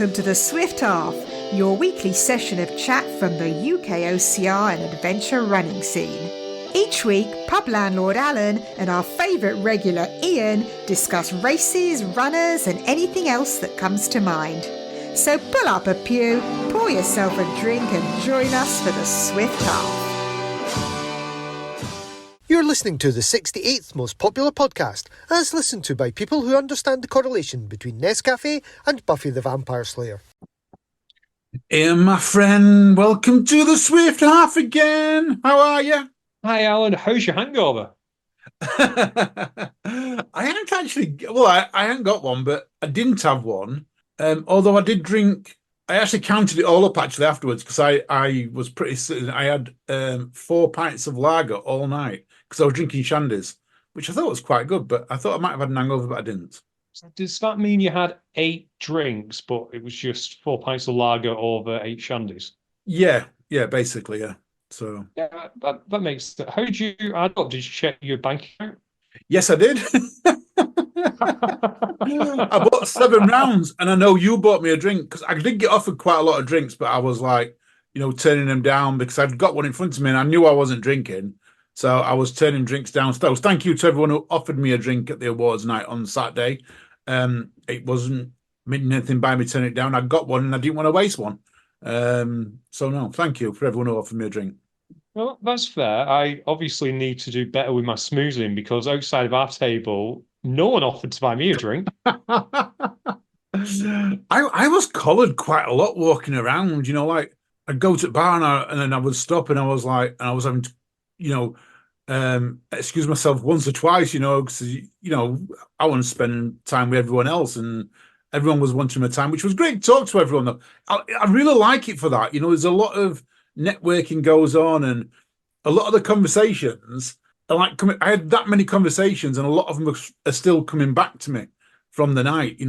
welcome to the Swift Half, your weekly session of chat from the UKOCR and adventure running scene. Each week, pub landlord Alan and our favourite regular Ian discuss races, runners and anything else that comes to mind. So pull up a pew, pour yourself a drink and join us for the Swift Half. You're listening to the 68th most popular podcast, as listened to by people who understand the correlation between Nescafe and Buffy the Vampire Slayer. Ian, my friend, welcome to the Swift Half again. How are you? Hi, Alan. How's your hangover? I haven't actually, I haven't got one, but I didn't have one. Although I did drink, I actually counted it all up actually afterwards because I was pretty certain I had 4 pints of lager all night because I was drinking shandies, which I thought was quite good, but I thought I might have had an hangover, but I didn't. So does that mean you had 8 drinks, but it was just 4 pints of lager over 8 shandies? Yeah, basically, yeah. So yeah, that makes sense. How did you add up? Did you check your bank account? Yes, I did. I bought 7 rounds, and I know you bought me a drink because I did get offered quite a lot of drinks, but I was like, turning them down because I'd got one in front of me and I knew I wasn't drinking. So I was turning drinks down. So thank you to everyone who offered me a drink at the awards night on Saturday. It wasn't meaning anything by me turning it down. I got one and I didn't want to waste one. So no, thank you for everyone who offered me a drink. Well, that's fair. I obviously need to do better with my smoozing because outside of our table, no one offered to buy me a drink. I was collared quite a lot walking around, like I'd go to the bar and then I would stop and I was having to, excuse myself once or twice, because, I want to spend time with everyone else and everyone was wanting my time, which was great to talk to everyone though. I really like it for that. There's a lot of networking goes on and a lot of the conversations are like, I had that many conversations and a lot of them are still coming back to me from the night,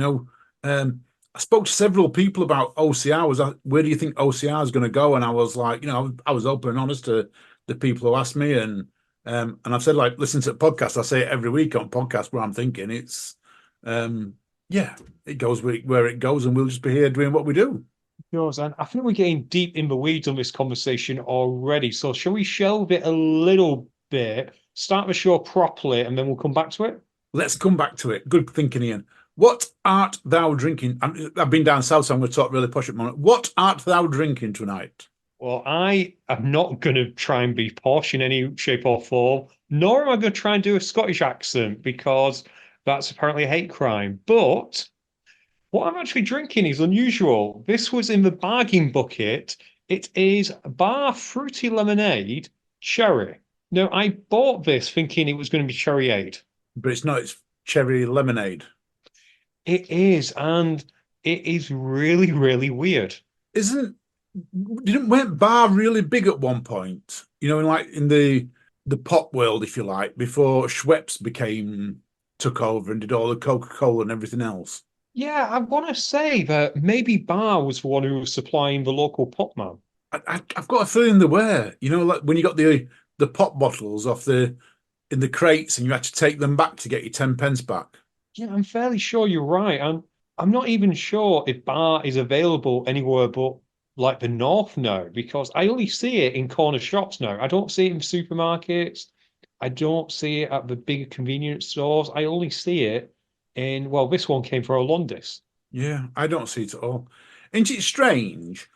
I spoke to several people about OCR. Where do you think OCR is going to go? And I was like, I was open and honest to the people who asked me. And I've said, like, listen to the podcast. I say it every week on podcast where I'm thinking it's, it goes where it goes. And we'll just be here doing what we do. Yours, and I think we're getting deep in the weeds on this conversation already. So shall we shelve it a little bit, start the show properly, and then we'll come back to it? Let's come back to it. Good thinking, Ian. What art thou drinking? I've been down south, so I'm going to talk really posh at the moment. What art thou drinking tonight? Well, I am not going to try and be posh in any shape or form, nor am I going to try and do a Scottish accent because that's apparently a hate crime. But what I'm actually drinking is unusual. This was in the bargain bucket. It is Bar Fruity Lemonade Cherry. Now, I bought this thinking it was going to be cherryade. But it's not, it's cherry lemonade. It is, and it is really, really weird. Went Bar really big at one point? In the pop world, if you like, before Schweppes took over and did all the Coca-Cola and everything else. Yeah, I want to say that maybe Bar was the one who was supplying the local pop man. I've got a feeling they were. Like when you got the pop bottles in the crates and you had to take them back to get your 10 pence back. Yeah, I'm fairly sure you're right. I'm not even sure if Bar is available anywhere but like the north now, because I only see it in corner shops now. I don't see it in supermarkets. I don't see it at the big convenience stores. I only see it this one came from Londis. Yeah, I don't see it at all. Isn't it strange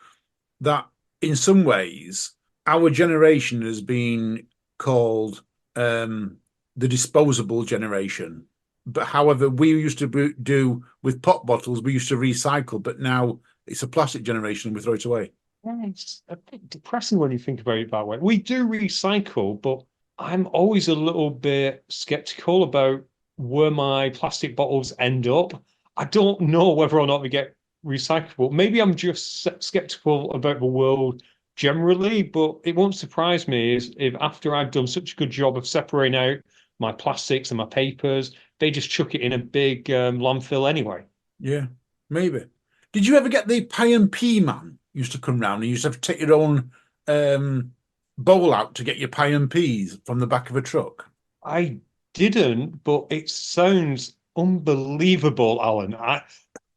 that in some ways our generation has been called the disposable generation? But however, we used to do with pop bottles, we used to recycle, but now it's a plastic generation and we throw it away. Yeah, it's a bit depressing when you think about it that way. We do recycle, but I'm always a little bit skeptical about where my plastic bottles end up. I don't know whether or not they get recyclable. Maybe I'm just skeptical about the world generally, but it won't surprise me if after I've done such a good job of separating out my plastics and my papers, they just chuck it in a big landfill anyway. Yeah, maybe. Did you ever get the pie and pea man used to come round and you used to have to take your own bowl out to get your pie and peas from the back of a truck? I didn't, but it sounds unbelievable, Alan.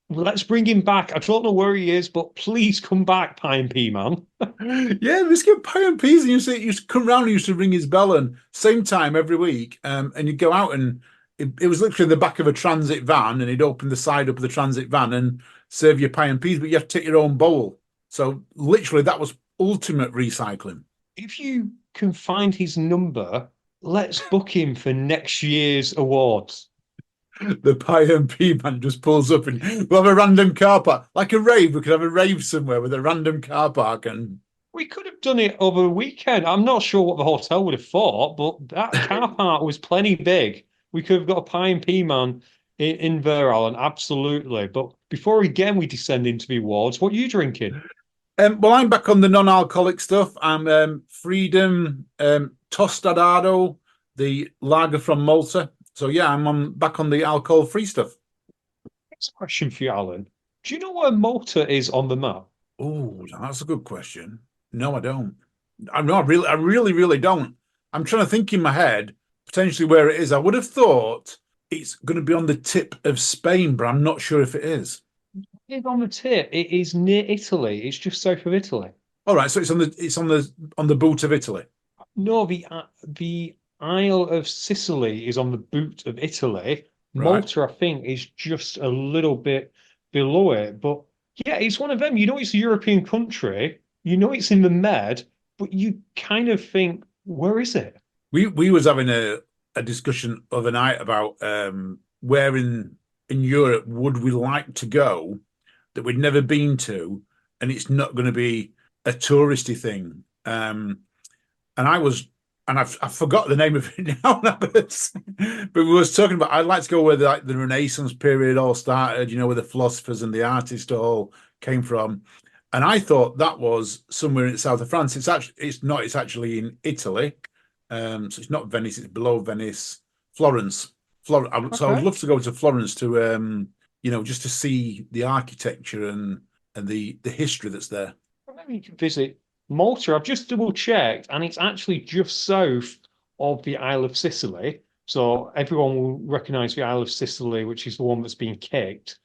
Let's bring him back. I don't know where he is, but please come back, Pie and Pea Man. Yeah, we used to get pie and peas, and he used to come round and used to ring his bell, and same time every week. And you'd go out, and it was literally the back of a transit van, and he'd open the side up of the transit van and serve you pie and peas, but you have to take your own bowl. So literally, that was ultimate recycling. If you can find his number, let's book him for next year's awards. The pie and pea man just pulls up, and we'll have a random car park, like a rave. We could have a rave somewhere with a random car park, and We could have done it over a weekend. I'm not sure what the hotel would have thought, but that car park was plenty big. We could have got a Pie and Pea Man in there, Alan, absolutely. But before again we descend into the awards, what are you drinking? well, I'm back on the non-alcoholic stuff. I'm Freedom Tostadado, the lager from Malta. So yeah, back on the alcohol-free stuff. Next question for you, Alan. Do you know where Malta is on the map? Oh, that's a good question. No, I don't. I really don't. I'm trying to think in my head potentially where it is. I would have thought it's going to be on the tip of Spain, but I'm not sure if it is. It's on the tip. It is near Italy. It's just south of Italy. All right, so it's on the boot of Italy. No, the Isle of Sicily is on the boot of Italy. Right. Malta, I think, is just a little bit below it. But yeah, it's one of them. You know, it's a European country. You know, it's in the Med, but you kind of think, where is it? We was having a discussion overnight about where in Europe would we like to go that we'd never been to, and it's not going to be a touristy thing. And I've forgot the name of it now, but we was talking about I'd like to go where the Renaissance period all started, where the philosophers and the artists all came from. And I thought that was somewhere in the south of France. It's not. It's actually in Italy. So it's not Venice. It's below Venice. Florence. So I would love to go to Florence to just to see the architecture and the history that's there. Well, maybe you can visit Malta. I've just double checked, and it's actually just south of the Isle of Sicily. So everyone will recognise the Isle of Sicily, which is the one that's been kicked.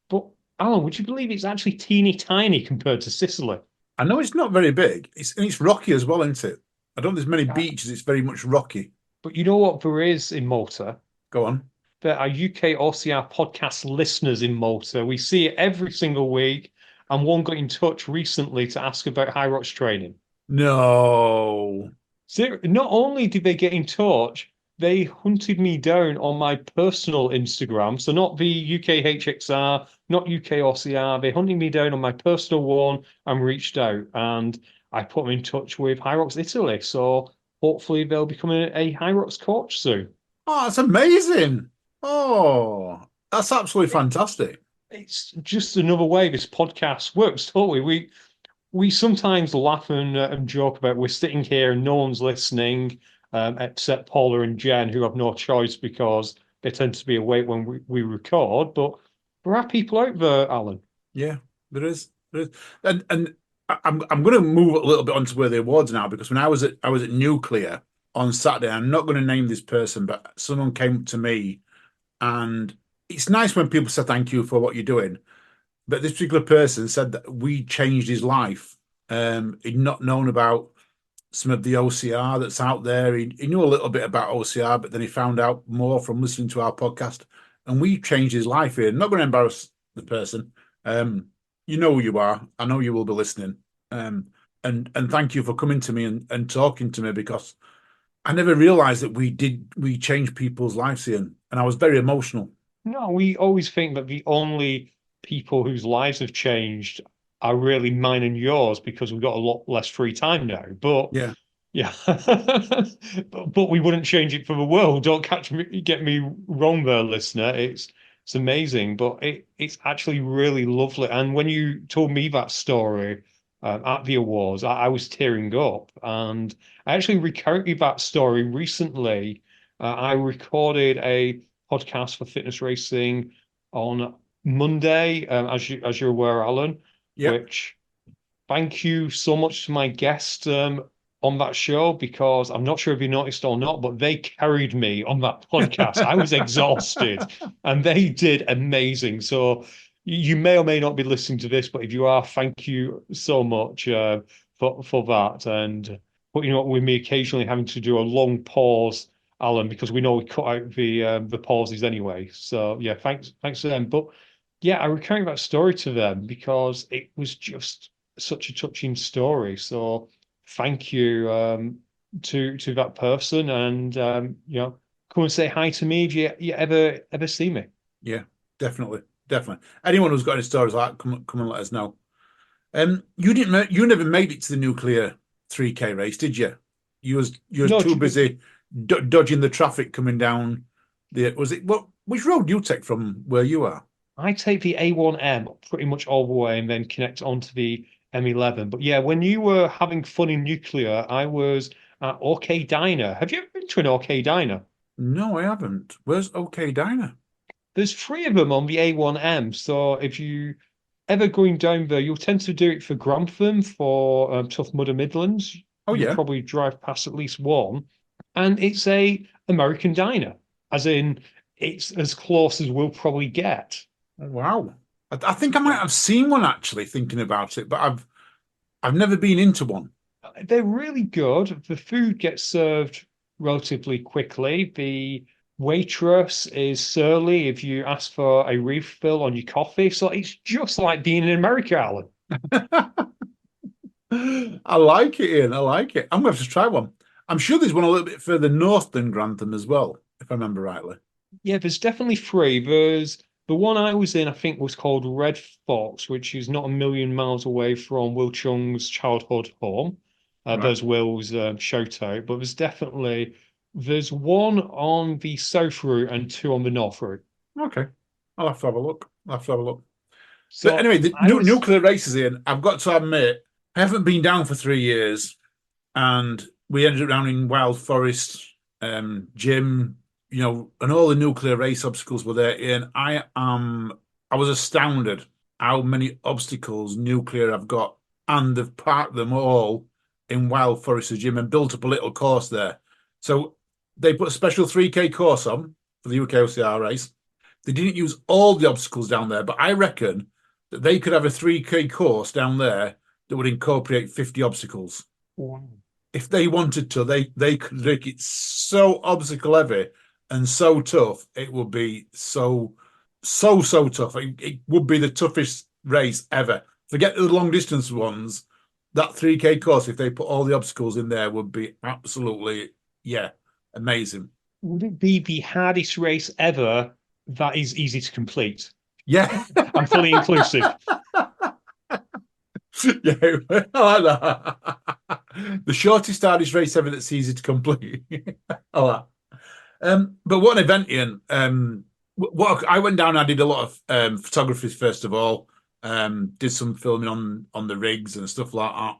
But Alan, would you believe it's actually teeny tiny compared to Sicily? I know it's not very big. It's rocky as well, isn't it? I don't think there's many beaches. It's very much rocky. But you know what there is in Malta? Go on. There are UKOCR podcast listeners in Malta. We see it every single week. And one got in touch recently to ask about High Rocks training. No. So not only did they get in touch, they hunted me down on my personal Instagram. So not the UKHXR, not UKOCR. They hunted me down on my personal one and reached out. And I put them in touch with High Rocks Italy. So hopefully they'll become a High Rocks coach soon. Oh, that's amazing. Oh, that's absolutely fantastic. It's just another way this podcast works, don't we? We sometimes laugh and joke about we're sitting here and no one's listening, except Paula and Jen, who have no choice because they tend to be awake when we record. But there are people out there, Alan. Yeah, there is. And I'm going to move a little bit onto where the awards now, because when I was at Nuclear on Saturday, I'm not going to name this person, but someone came to me, and it's nice when people say thank you for what you're doing. But this particular person said that we changed his life. He'd not known about some of the OCR that's out there. He knew a little bit about OCR, but then he found out more from listening to our podcast, and we changed his life here. I'm not going to embarrass the person. You know who you are. I know you will be listening. And thank you for coming to me and talking to me, because I never realized that we changed people's lives here. And I was very emotional. No, we always think that the only people whose lives have changed are really mine and yours because we've got a lot less free time now. But yeah. but we wouldn't change it for the world. Don't get me wrong there, listener. It's amazing, but it's actually really lovely. And when you told me that story at the awards, I was tearing up. And I actually recounted that story recently. I recorded a podcast for Fitness Racing on Monday, as you're aware, Alan. Yep. Which thank you so much to my guest on that show, because I'm not sure if you noticed or not, but they carried me on that podcast. I was exhausted and they did amazing. So you may or may not be listening to this, but if you are, thank you so much for that, and putting up with me occasionally having to do a long pause, Alan, because we know we cut out the pauses anyway. So yeah, thanks for them. But yeah, I recount that story to them because it was just such a touching story. So thank you to that person, and come and say hi to me if you ever see me. Yeah, definitely. Anyone who's got any stories like that, come and let us know. You never made it to the nuclear 3K race, did you? You was No, too busy dodging the traffic coming down which road do you take from where you are? I take the A1M pretty much all the way and then connect onto the M11. But yeah, when you were having fun in nuclear, I was at OK Diner. Have you ever been to an OK Diner? No, I haven't. Where's OK Diner? There's three of them on the A1M. So if you ever going down there, you'll tend to do it for Grantham, for Tough Mudder Midlands. Oh You'll yeah. probably drive past at least one. And it's a American diner, as in it's as close as we'll probably get. Wow. I think I might have seen one actually thinking about it, but I've never been into one. They're really good. The food gets served relatively quickly. The waitress is surly if you ask for a refill on your coffee. So it's just like being in America, Alan. I like it, Ian. I like it. I'm going to have to try one. I'm sure there's one a little bit further north than Grantham as well, if I remember rightly. Yeah, there's definitely three. There's the one I was in, I think, was called Red Fox, which is not a million miles away from Will Chung's childhood home. Right. There's Will's shout out, but there's one on the south route and two on the north route. Okay. I'll have to have a look. So But anyway, the nuclear races, Ian, I've got to admit, I haven't been down for 3 years, and we ended up down in Wild Forest, Jim, and all the nuclear race obstacles were there. And I was astounded how many obstacles nuclear have got, and they've parked them all in Wild Forest Gym and built up a little course there. So they put a special 3K course on for the UKOCR race. They didn't use all the obstacles down there, but I reckon that they could have a 3K course down there that would incorporate 50 obstacles. Wow. If they wanted to, they could make it so obstacle heavy and so tough. It would be so tough. It would be the toughest race ever. Forget the long distance ones. That 3K course, if they put all the obstacles in there, would be absolutely, amazing. Would it be the hardest race ever that is easy to complete? Yeah. I'm fully inclusive. Yeah, I like that. The shortest, hardest race ever that's easy to complete. I like that. But what an event, Ian. What I went down, I did a lot of photography first of all. Did some filming on the rigs and stuff like that.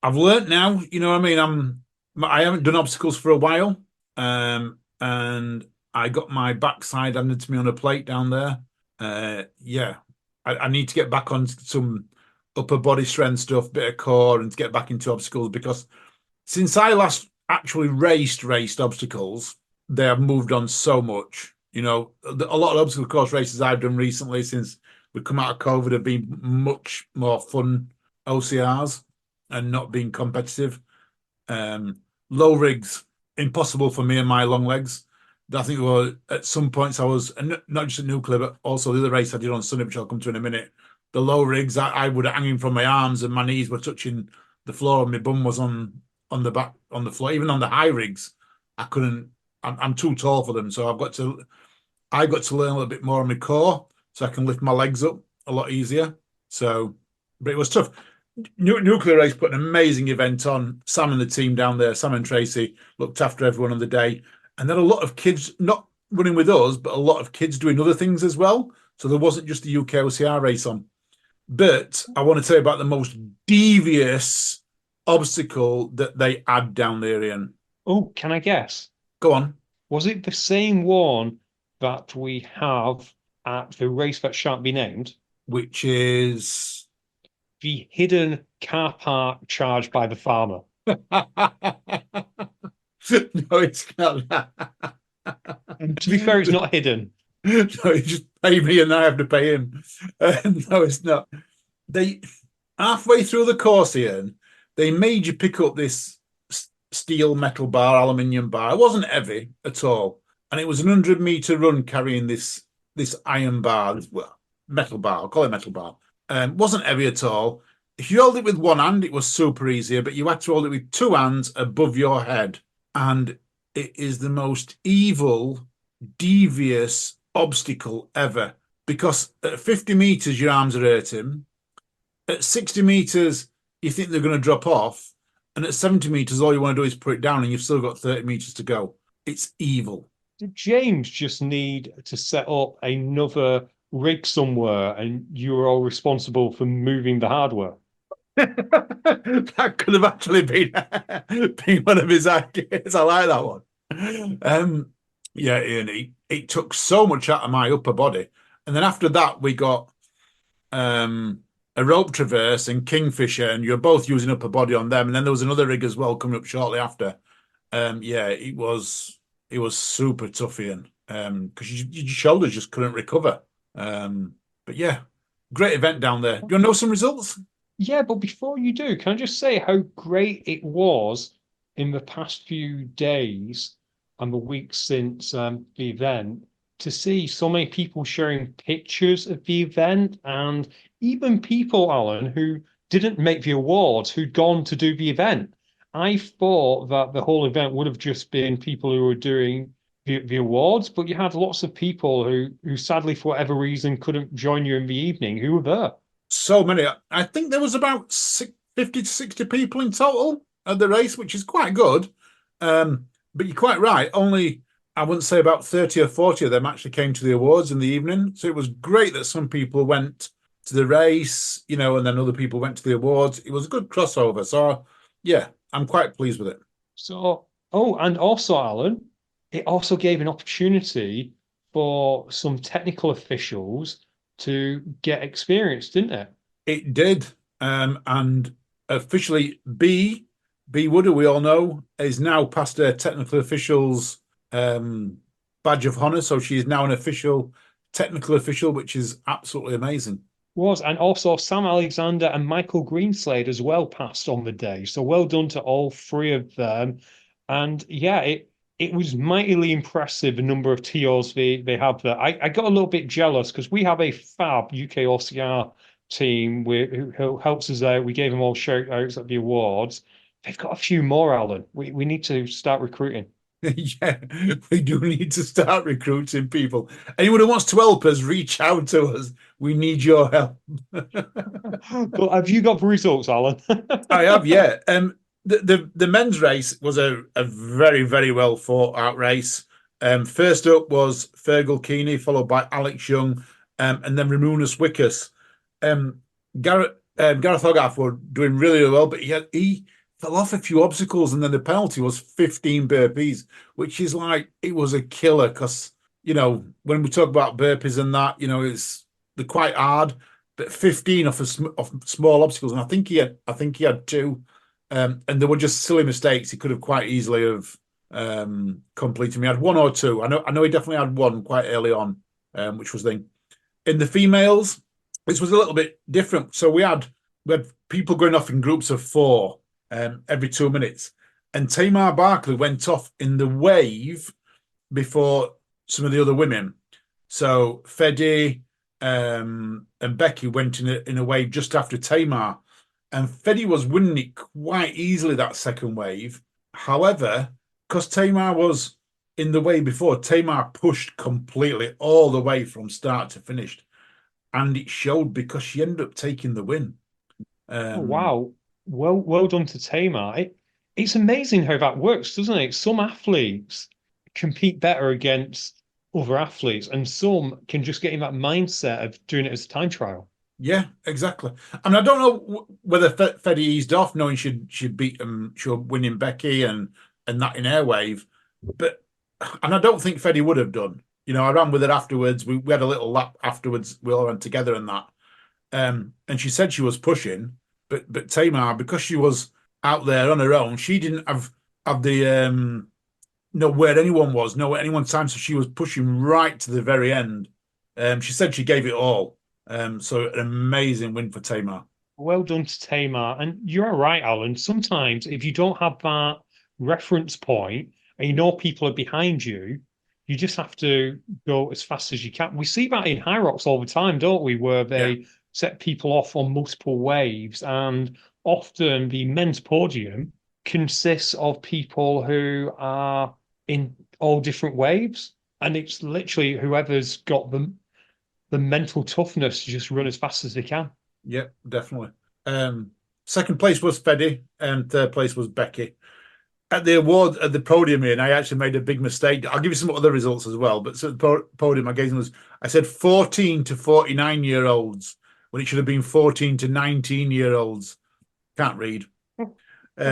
I've learnt now, you know what I mean? I haven't done obstacles for a while. And I got my backside handed to me on a plate down there. I need to get back on some upper body strength stuff, bit of core, and to get back into obstacles, because since I last actually raced obstacles, they have moved on so much. A lot of obstacle course races I've done recently since we come out of COVID have been much more fun OCRs and not being competitive. Low rigs, impossible for me and my long legs. I think at some points I was, and not just at nuclear, but also the other race I did on Sunday, which I'll come to in a minute. The low rigs, I would hanging from my arms and my knees were touching the floor, and my bum was on the back on the floor. Even on the high rigs, I couldn't. I'm too tall for them, so I got to learn a little bit more on my core, so I can lift my legs up a lot easier. So, but it was tough. Nuclear race put an amazing event on. Sam and the team down there, Sam and Tracy, looked after everyone on the day, and then a lot of kids not running with us, but a lot of kids doing other things as well. So there wasn't just the UKOCR race on. But I want to tell you about the most devious obstacle that they had down there, Ian. Oh, can I guess? Go on. Was it the same one that we have at the race that shan't be named? Which is the hidden car park charged by the farmer. No, it's not. And to be fair, it's not hidden. No, he just pay me and I have to pay him. No, it's not. They halfway through the course, Ian, they made you pick up this steel metal bar, aluminium bar. It wasn't heavy at all, and it was an 100-meter run carrying this iron bar, this metal bar. I'll call it metal bar. Wasn't heavy at all. If you held it with one hand, it was super easier, but you had to hold it with two hands above your head, and it is the most evil, devious obstacle ever. Because at 50 meters, your arms are hurting. At 60 meters, you think they're going to drop off. And at 70 meters, all you want to do is put it down, and you've still got 30 meters to go. It's evil. Did James just need to set up another rig somewhere and you were all responsible for moving the hardware? That could have actually been one of his ideas. I like that one. Yeah, Ian, it took so much out of my upper body. And then after that, we got a rope traverse and Kingfisher, and you're both using upper body on them. And then there was another rig as well coming up shortly after. Yeah, it was super tough, Ian, because your shoulders just couldn't recover. But yeah, great event down there. Do you want to know some results? Yeah, but before you do, can I just say how great it was in the past few days and the weeks since the event to see so many people sharing pictures of the event, and even people, Alan, who didn't make the awards, who'd gone to do the event. I thought that the whole event would have just been people who were doing the awards, but you had lots of people who sadly, for whatever reason, couldn't join you in the evening, who were there. So many. I think there was about 50 to 60 people in total at the race, which is quite good. But you're quite right. Only, I wouldn't say about 30 or 40 of them actually came to the awards in the evening. So it was great that some people went to the race, and then other people went to the awards. It was a good crossover. So, yeah, I'm quite pleased with it. So, and also, Alan, it also gave an opportunity for some technical officials to get experience, didn't it? It did. And officially, B Wood, we all know, is now past her technical officials badge of honor. So she is now an official technical official, which is absolutely amazing. And also Sam Alexander and Michael Greenslade as well passed on the day. So well done to all three of them. And yeah, it was mightily impressive the number of TOs they have there. I got a little bit jealous because we have a fab UKOCR team who helps us out. We gave them all shout outs at the awards. They've got a few more, Alan. We need to start recruiting. Yeah, we do need to start recruiting people. Anyone who wants to help us, reach out to us. We need your help. Well, have you got the results, Alan? I have, yeah. The men's race was a very, very well thought out race. First up was Fergal Keeney, followed by Alex Young, and then Ramonas Wickus. Gareth Hogarth were doing really, really well, but he fell off a few obstacles, and then the penalty was 15 burpees, which is like, it was a killer because, when we talk about burpees and that, they're quite hard, but 15 off small obstacles, and I think he had two, and there were just silly mistakes. He could have quite easily have completed. He had one or two. I know he definitely had one quite early on, which was in the females. This was a little bit different. So we had people going off in groups of four every 2 minutes. And Tamar Barkley went off in the wave before some of the other women. So Fedi and Becky went in a wave just after Tamar. And Fedi was winning it quite easily, that second wave. However, because Tamar was in the wave before, Tamar pushed completely all the way from start to finish. And it showed because she ended up taking the win. Wow. Well done to Tamar. It's amazing how that works, doesn't it? Some athletes compete better against other athletes, and some can just get in that mindset of doing it as a time trial. Yeah, exactly. I mean, I don't know whether Fedi eased off knowing she'd beat she was winning Becky and that in airwave, and I don't think Fedi would have done. I ran with her afterwards. We had a little lap afterwards. We all ran together and that. And she said she was pushing, but Tamar, because she was out there on her own, she didn't have the know where anyone was, know where anyone's time. So she was pushing right to the very end. She said she gave it all. So an amazing win for Tamar. Well done to Tamar. And you're right, Alan. Sometimes if you don't have that reference point and you know people are behind you, you just have to go as fast as you can. We see that in high rocks all the time, don't we? Where they set people off on multiple waves, and often the men's podium consists of people who are in all different waves. And it's literally whoever's got the mental toughness to just run as fast as they can. Yep, definitely. Second place was Feddy, and third place was Becky. At the award at the podium here, and I actually made a big mistake. I'll give you some other results as well. But so the podium I gave them I said 14 to 49-year-olds when it should have been 14 to 19-year-olds. Can't read. We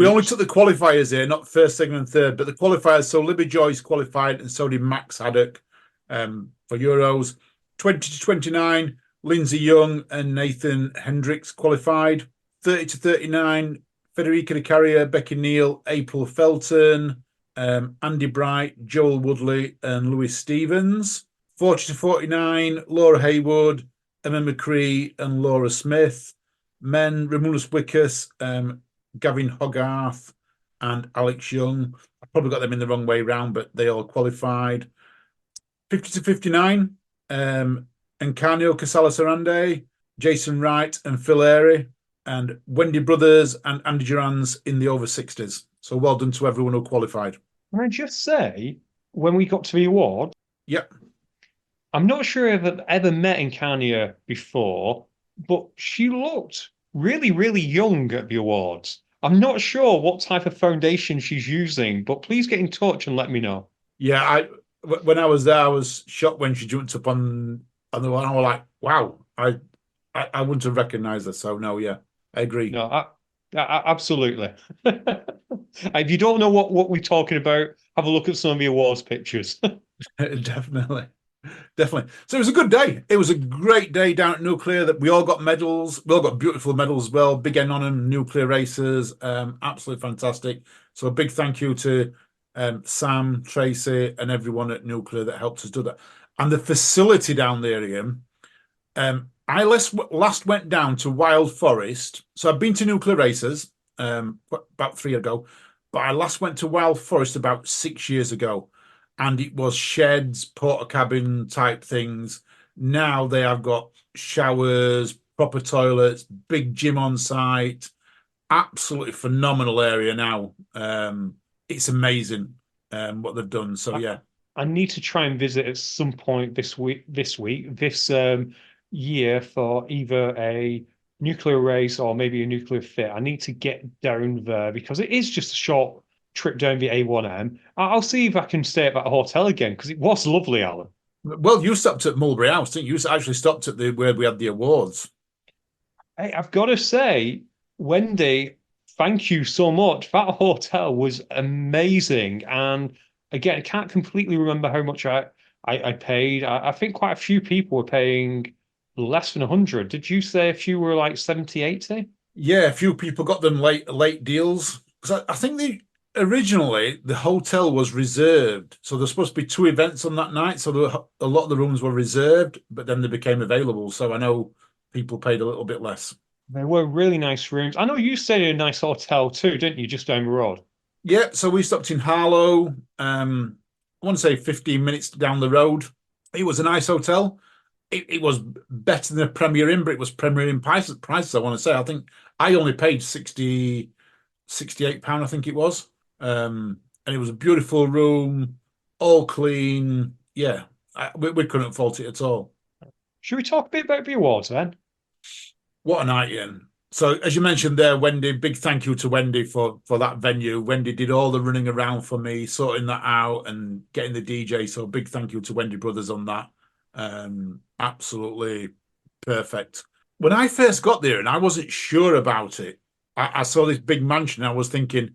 only took the qualifiers here, not first, second, and third, but the qualifiers. So Libby Joyce qualified, and so did Max Haddock for Euros. 20 to 29, Lindsay Young and Nathan Hendricks qualified. 30 to 39, Federica De Carrier, Becky Neal, April Felton, Andy Bright, Joel Woodley, and Lewis Stevens. 40 to 49, Laura Haywood, Emma McCree, and Laura Smith. Men, Ramulus Wickus, Gavin Hogarth, and Alex Young. I probably got them in the wrong way round, but they all qualified. 50 to 59, Encarnio Casala Sarande, Jason Wright, and Phil Airy, and Wendy Brothers and Andy Durans in the over 60s. So well done to everyone who qualified. Can I just say, when we got to the award, Yep. I'm not sure if I've ever met Encarnia before, but she looked really, really young at the awards. I'm not sure what type of foundation she's using, but please get in touch and let me know. Yeah, when I was there, I was shocked when she jumped up on the one. I was like, wow, I wouldn't have recognized her. So no, yeah, I agree. No, absolutely. If you don't know what we're talking about, have a look at some of the awards pictures. Definitely. So it was a good day. It was a great day down at Nuclear. That we all got medals. We all got beautiful medals as well. Big N on them, Nuclear races. Absolutely fantastic. So a big thank you to Sam, Tracy, and everyone at Nuclear that helped us do that. And the facility down there, Ian. I last went down to Wild Forest. So I've been to Nuclear races about 3 ago, but I last went to Wild Forest about 6 years ago. And it was sheds, porta cabin type things. Now they have got showers, proper toilets, big gym on site. Absolutely phenomenal area now. It's amazing what they've done. So yeah, I need to try and visit at some point this year for either a nuclear race or maybe a nuclear fit. I need to get down there because it is just a short trip down the A1M. I'll see if I can stay at that hotel again because it was lovely, Alan. Well, you stopped at Mulberry House, didn't you? You actually stopped at where we had the awards. Hey, I've got to say, Wendy, thank you so much. That hotel was amazing. And again, I can't completely remember how much I paid. I think quite a few people were paying less than 100. Did you say a few were like 70, 80? Yeah, a few people got them late deals. Because I think originally the hotel was reserved. So there's supposed to be 2 events on that night. So a lot of the rooms were reserved, but then they became available. So I know people paid a little bit less. They were really nice rooms. I know you stayed in a nice hotel too, didn't you? Just down the road. Yeah, so we stopped in Harlow. I want to say 15 minutes down the road. It was a nice hotel. It was better than a Premier Inn, but it was Premier Inn prices, I want to say. I think I only paid £68, I think it was. And it was a beautiful room, all clean. Yeah, we couldn't fault it at all. Should we talk a bit about the awards then? What a night, Ian. So as you mentioned there, Wendy, big thank you to Wendy for that venue. Wendy did all the running around for me, sorting that out and getting the DJ. So big thank you to Wendy Brothers on that. Absolutely perfect. When I first got there and I wasn't sure about it, I saw this big mansion. I was thinking,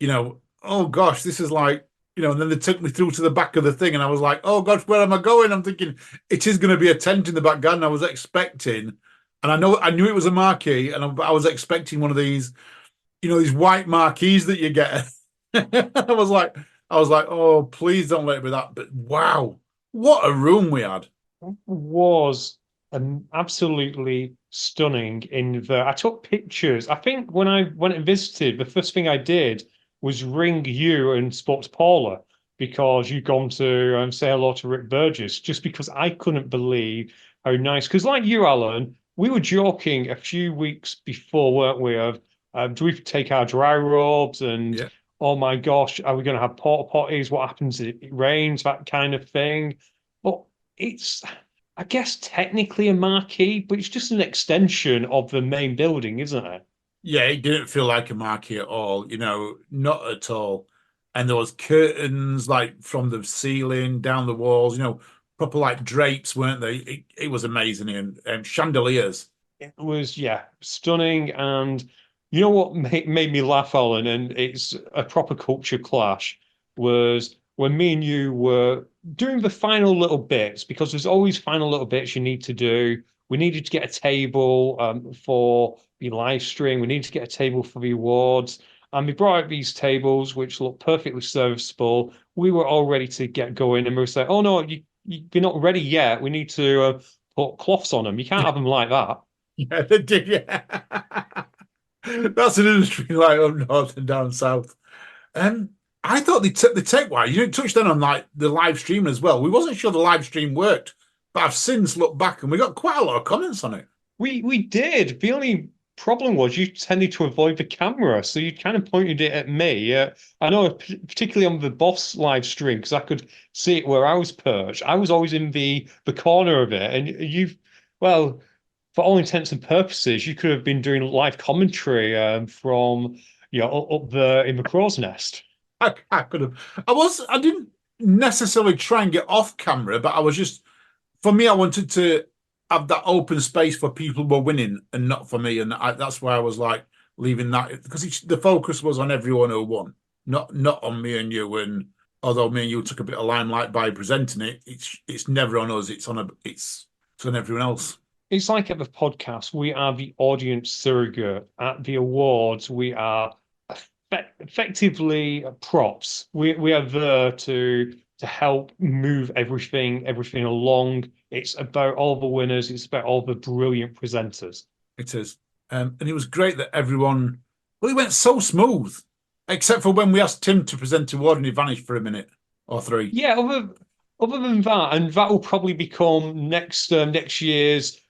oh gosh, this is like, and then they took me through to the back of the thing and I was like, oh gosh, where am I going? I'm thinking it is going to be a tent in the back garden. I was expecting, and I knew it was a marquee, and I was expecting one of these, these white marquees that you get I was like, oh, please don't let it be that. But wow, what a room we had. Was absolutely stunning in that I took pictures. I think when I went and visited, the first thing I did was ring you and spoke to Paula because you'd gone to say hello to Rick Burgess, just because I couldn't believe how nice. Because like you, Alan, we were joking a few weeks before, weren't we? Of do we take our dry robes and Yeah. oh my gosh, are we going to have porta potties? What happens if it rains? That kind of thing. But it's, I guess, technically a marquee, but it's just an extension of the main building, isn't it? Yeah, it didn't feel like a marquee at all, not at all. And there was curtains like from the ceiling down the walls, proper like drapes, weren't they? It was amazing. And chandeliers. It was, yeah, stunning. And you know what made me laugh, Alan, and it's a proper culture clash, was when me and you were doing the final little bits, because there's always final little bits you need to do. We needed to get a table for the live stream. We needed to get a table for the awards. And we brought out these tables, which looked perfectly serviceable. We were all ready to get going. And we were saying, oh, no, you're not ready yet. We need to put cloths on them. You can't have them like that. Yeah, they did. Yeah. That's an industry like up north and down south. Um, I thought the tech wise, you touched on like the live stream as well. We wasn't sure the live stream worked, but I've since looked back and we got quite a lot of comments on it. We did. The only problem was you tended to avoid the camera, so you kind of pointed it at me. I know, particularly on the boss live stream, because I could see it where I was perched. I was always in the corner of it, and well, for all intents and purposes, you could have been doing live commentary from up there in the crow's nest. I could have. I didn't necessarily try and get off camera, but I was just, for me, I wanted to have that open space for people who were winning and not for me. And that's why I was like leaving that, because the focus was on everyone who won, not on me and you. And although me and you took a bit of limelight by presenting it, it's never on us. It's on everyone else. It's like at the podcast, we are the audience surrogate. At the awards, we are effectively props. We are there to help move everything along. It's about all the winners. It's about all the brilliant presenters. It is. And it was great that everyone, well, it went so smooth, except for when we asked Tim to present the award and he vanished for a minute or three. Yeah, other than that, and that will probably become next year's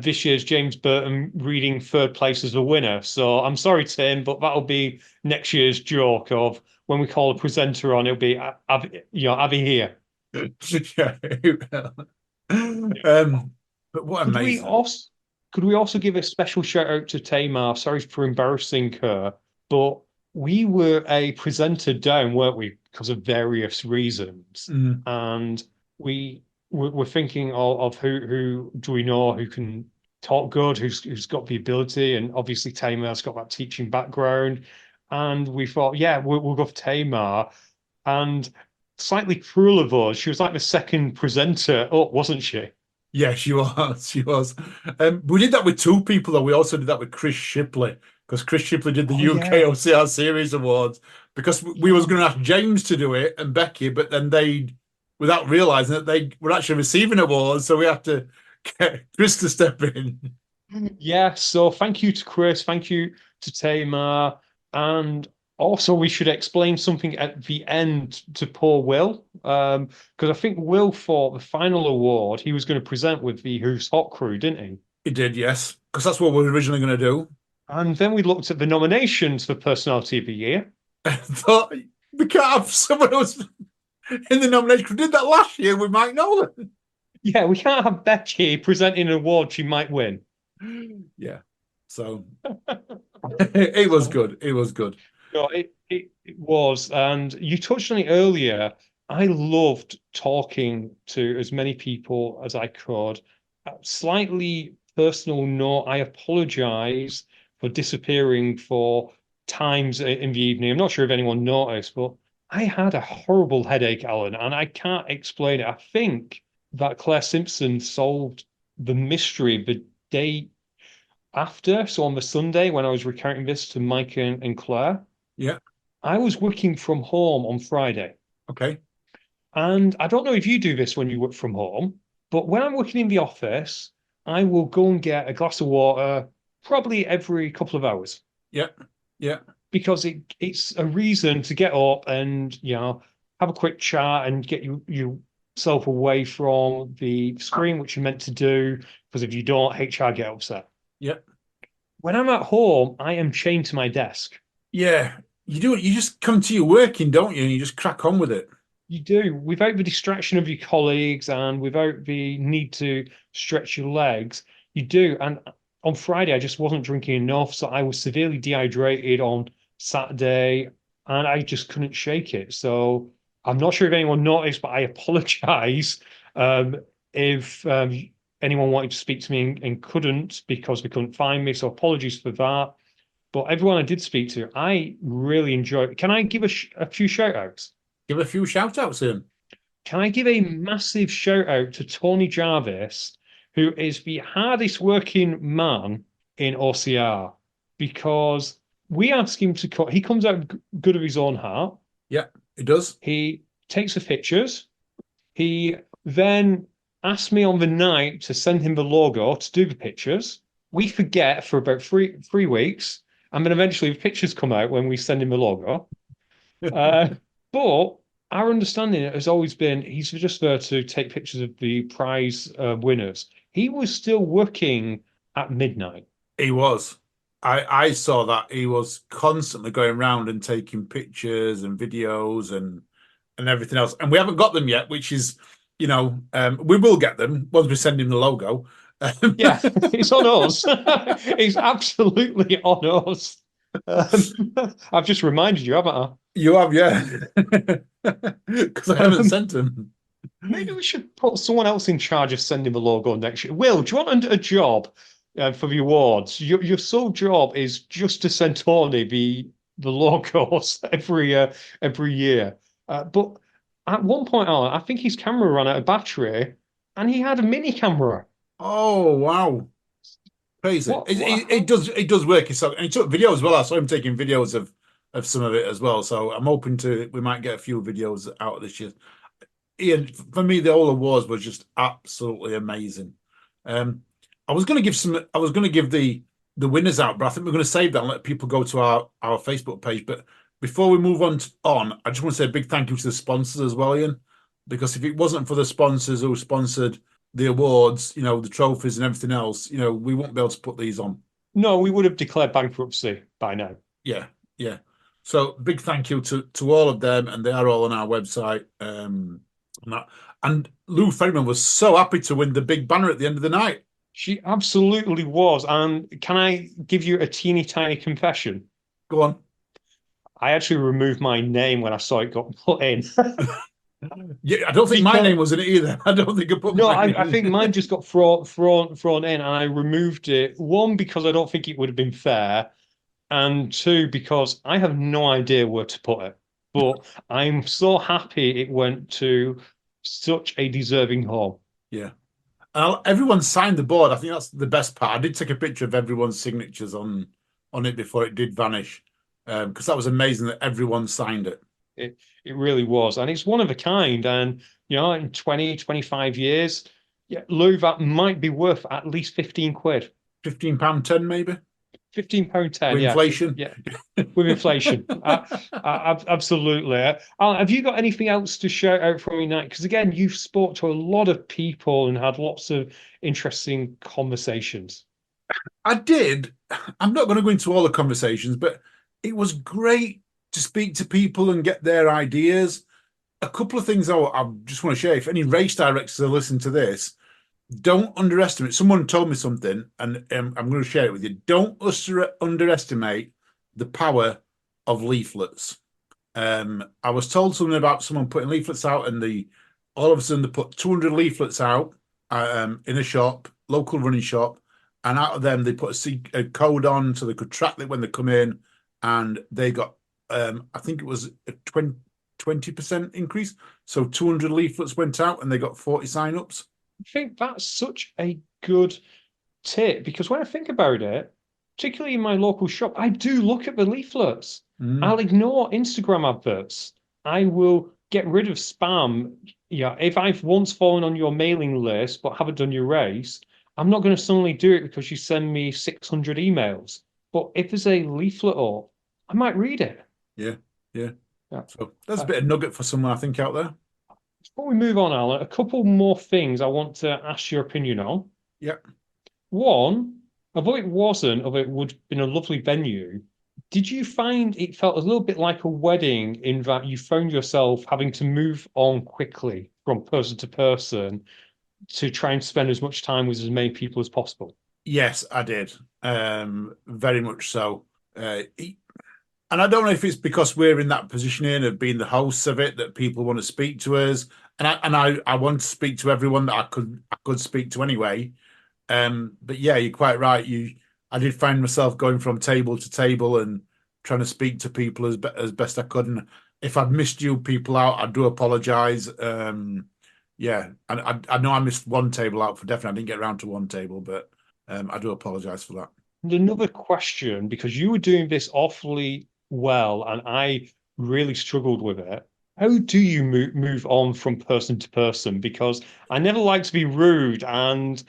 this year's James Burton reading third place as a winner. So I'm sorry, Tim, but that'll be next year's joke of when we call a presenter on, it'll be Avi here. Yeah. But what Could amazing. we also give a special shout out to Tamar? Sorry for embarrassing her, but we were a presenter down, weren't we? Because of various reasons. And we're thinking of who do we know who can talk good, who's got the ability, and obviously Tamar's got that teaching background. And we thought, yeah, we'll go for Tamar. And slightly cruel of us, she was like the second presenter up, wasn't she? Yeah, she was. She was. We did that with two people, though. We also did that with Chris Shipley, because Chris Shipley did the UKOCR Series Awards, because we was going to ask James to do it and Becky, but then without realizing that they were actually receiving awards, so we had to get Chris to step in. Yeah, so thank you to Chris, thank you to Tamar, and also we should explain something at the end to poor Will, because I think Will for the final award he was going to present with the Who's Hot crew, didn't he? He did, yes, because that's what we were originally going to do. And then we looked at the nominations for Personality of the Year. I thought we can't have someone else in the nomination. We did that last year with Mike Nolan. Yeah, we can't have Becky presenting an award she might win. Yeah, so it was good. It was good. No, it was. And you touched on it earlier. I loved talking to as many people as I could. Slightly personal note, I apologize for disappearing for times in the evening. I'm not sure if anyone noticed, but I had a horrible headache, Alan, and I can't explain it. I think that Claire Simpson solved the mystery the day after. So on the Sunday when I was recounting this to Mike and Claire. Yeah. I was working from home on Friday. Okay. And I don't know if you do this when you work from home, but when I'm working in the office, I will go and get a glass of water probably every couple of hours Yeah. Yeah. because it's a reason to get up and, have a quick chat and get yourself away from the screen, which you're meant to do. Because if you don't, HR get upset. Yeah. When I'm at home, I am chained to my desk. Yeah. You do it. You just come to your working, don't you? And you just crack on with it. You do, without the distraction of your colleagues and without the need to stretch your legs. You do. And on Friday, I just wasn't drinking enough. So I was severely dehydrated on Saturday and I just couldn't shake it. So I'm not sure if anyone noticed, but I apologize if anyone wanted to speak to me and couldn't because they couldn't find me. So apologies for that. But everyone I did speak to, I really enjoyed. Can I give a few shout outs? Give a few shout outs in. Can I give a massive shout out to Tony Jarvis, who is the hardest working man in OCR because we ask him to cut. He comes out good of his own heart. Yeah, it does. He takes the pictures. He then asked me on the night to send him the logo to do the pictures. We forget for about three weeks, and then eventually the pictures come out when we send him the logo. But our understanding has always been he's just there to take pictures of the prize winners. He was still working at midnight. He was. I saw that he was constantly going around and taking pictures and videos and everything else. And we haven't got them yet, which is, we will get them once we send him the logo. Yeah, it's on us. It's absolutely on us. I've just reminded you, haven't I? You have, yeah. Because I haven't sent them. Maybe we should put someone else in charge of sending the logo next year. Will, do you want a job for the awards? Your sole job is just to send Tony the logos every year. But at one point, Alan, I think his camera ran out of battery, and he had a mini camera. Oh wow, crazy! It does work. And he took videos as well. I saw him taking videos of some of it as well. So I'm hoping we might get a few videos out of this year. Ian, for me, the whole awards was just absolutely amazing. I was going to give the winners out, but I think we're going to save that and let people go to our Facebook page. But before we move on, I just want to say a big thank you to the sponsors as well, Ian, because if it wasn't for the sponsors who sponsored the awards, the trophies and everything else, we won't be able to put these on. No, we would have declared bankruptcy by now. Yeah, yeah. So big thank you to all of them, and they are all on our website. And Lou Ferryman was so happy to win the big banner at the end of the night. She absolutely was. And can I give you a teeny tiny confession? Go on. I actually removed my name when I saw it got put in. Yeah, I don't think my name was in it either. I don't think I put. No, I think mine just got thrown in, and I removed it. One, because I don't think it would have been fair, and two, because I have no idea where to put it. But I'm so happy it went to such a deserving home. Yeah. Everyone signed the board. I think that's the best part. I did take a picture of everyone's signatures on it before it did vanish, because that was amazing that everyone signed it. It really was. And it's one of a kind. And, in 20, 25 years, yeah, Lou, that might be worth at least 15 quid. £15.10 maybe? £15.10, with inflation. Yeah. With inflation. Absolutely. Have you got anything else to shout out from your night? Because again, you've spoke to a lot of people and had lots of interesting conversations. I did. I'm not going to go into all the conversations, but it was great to speak to people and get their ideas. A couple of things I just want to share. If any race directors are listening to this, don't underestimate. Someone told me something, and I'm going to share it with you. Don't underestimate the power of leaflets. I was told something about someone putting leaflets out, and all of a sudden they put 200 leaflets out in a shop, local running shop, and out of them they put a code on so they could track it when they come in, and they got I think it was a 20% increase. So 200 leaflets went out, and they got 40 sign-ups. I think that's such a good tip, because when I think about it, particularly in my local shop, I do look at the leaflets. Mm. I'll ignore Instagram adverts. I will get rid of spam. Yeah, if I've once fallen on your mailing list but haven't done your race, I'm not going to suddenly do it because you send me 600 emails. But if there's a leaflet up, I might read it. Yeah, yeah. Yeah. So that's a bit of nugget for someone, I think, out there. Before we move on, Alan, a couple more things I want to ask your opinion on. Yeah. One, although it would have been a lovely venue, did you find it felt a little bit like a wedding in that you found yourself having to move on quickly from person to person to try and spend as much time with as many people as possible? Yes, I did. Very much so. And I don't know if it's because we're in that position here of being the hosts of it that people want to speak to us, and I want to speak to everyone that I could speak to anyway. But yeah, you're quite right. I did find myself going from table to table and trying to speak to people as best I could. And if I've missed you people out, I do apologise. Yeah, and I know I missed one table out for definitely. I didn't get around to one table, but I do apologise for that. And another question, because you were doing this awfully well, and I really struggled with it. How do you move on from person to person? Because I never like to be rude, and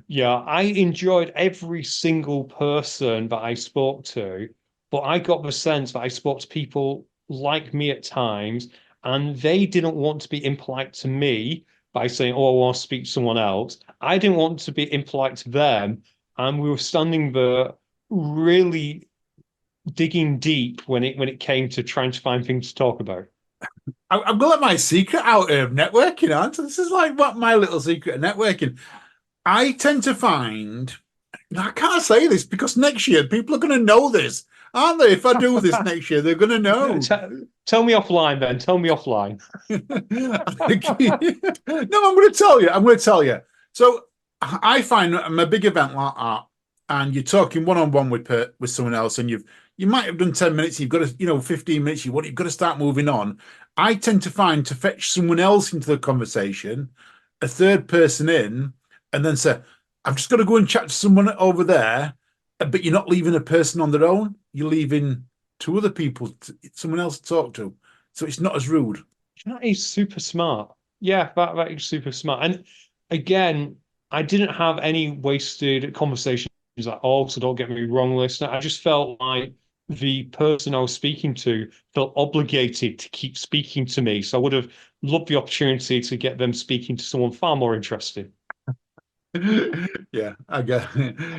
yeah, I enjoyed every single person that I spoke to, but I got the sense that I spoke to people like me at times, and they didn't want to be impolite to me by saying, "Oh, I want to speak to someone else." I didn't want to be impolite to them, and we were standing there really digging deep when it came to trying to find things to talk about. I'm gonna let my secret out of networking, aren't I? This is like what my little secret of networking. I tend to find, I can't say this because next year people are going to know this, aren't they? If I do this next year, they're going to know. Tell me offline then. Tell me offline. No, I'm going to tell you. I'm going to tell you. So I find I'm a big event like that, and you're talking one on one with someone else, and you might have done 10 minutes. You've got to 15 minutes. You've got to start moving on. I tend to find to fetch someone else into the conversation, a third person in, and then say, I've just got to go and chat to someone over there, but you're not leaving a person on their own. You're leaving two other people, someone else to talk to. So it's not as rude. That is super smart. Yeah, that is super smart. And again, I didn't have any wasted conversations at all, so don't get me wrong, listener. I just felt like the person I was speaking to felt obligated to keep speaking to me. So I would have loved the opportunity to get them speaking to someone far more interesting. Yeah, I get.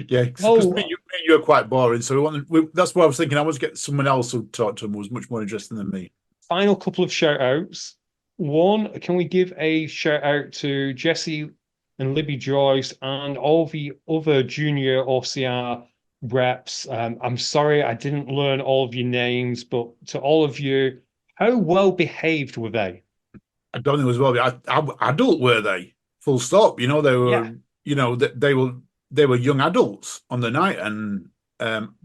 Yeah, because Oh, you are quite boring. So that's what I was thinking. I want to get someone else who talked to him who was much more interesting than me. final couple of shout outs. One, can we give a shout out to Jesse and Libby Joyce and all the other junior OCR reps? I'm sorry I didn't learn all of your names, but to all of you, how well behaved were they? I don't think it was well. Adult were they? Full stop. You know they were. Yeah. You know they were young adults on the night and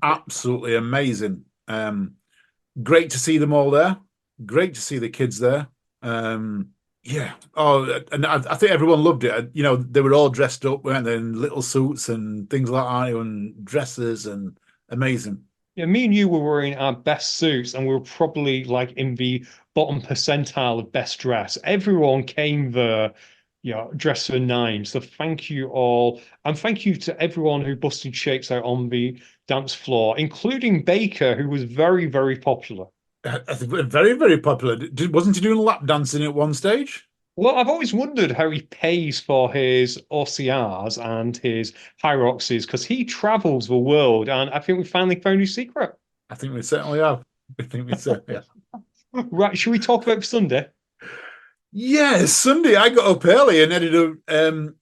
absolutely amazing. Great to see them all there. Great to see the kids there. Yeah. Oh, and I think everyone loved it. You know, they were all dressed up, weren't they, in little suits and things like that, and dresses, and amazing. Yeah, me and you were wearing our best suits, and we were probably like in the bottom percentile of best dress. Everyone came there, dressed for nine. So thank you all, and thank you to everyone who busted shapes out on the dance floor, including Baker, who was very, very popular. Very, very popular. Wasn't he doing lap dancing at one stage? Well, I've always wondered how he pays for his OCRs and his Hyroxes because he travels the world, and I think we finally found his secret. I think we certainly have. I think we certainly have. Right, should we talk about Sunday? Yeah, Sunday I got up early and headed up.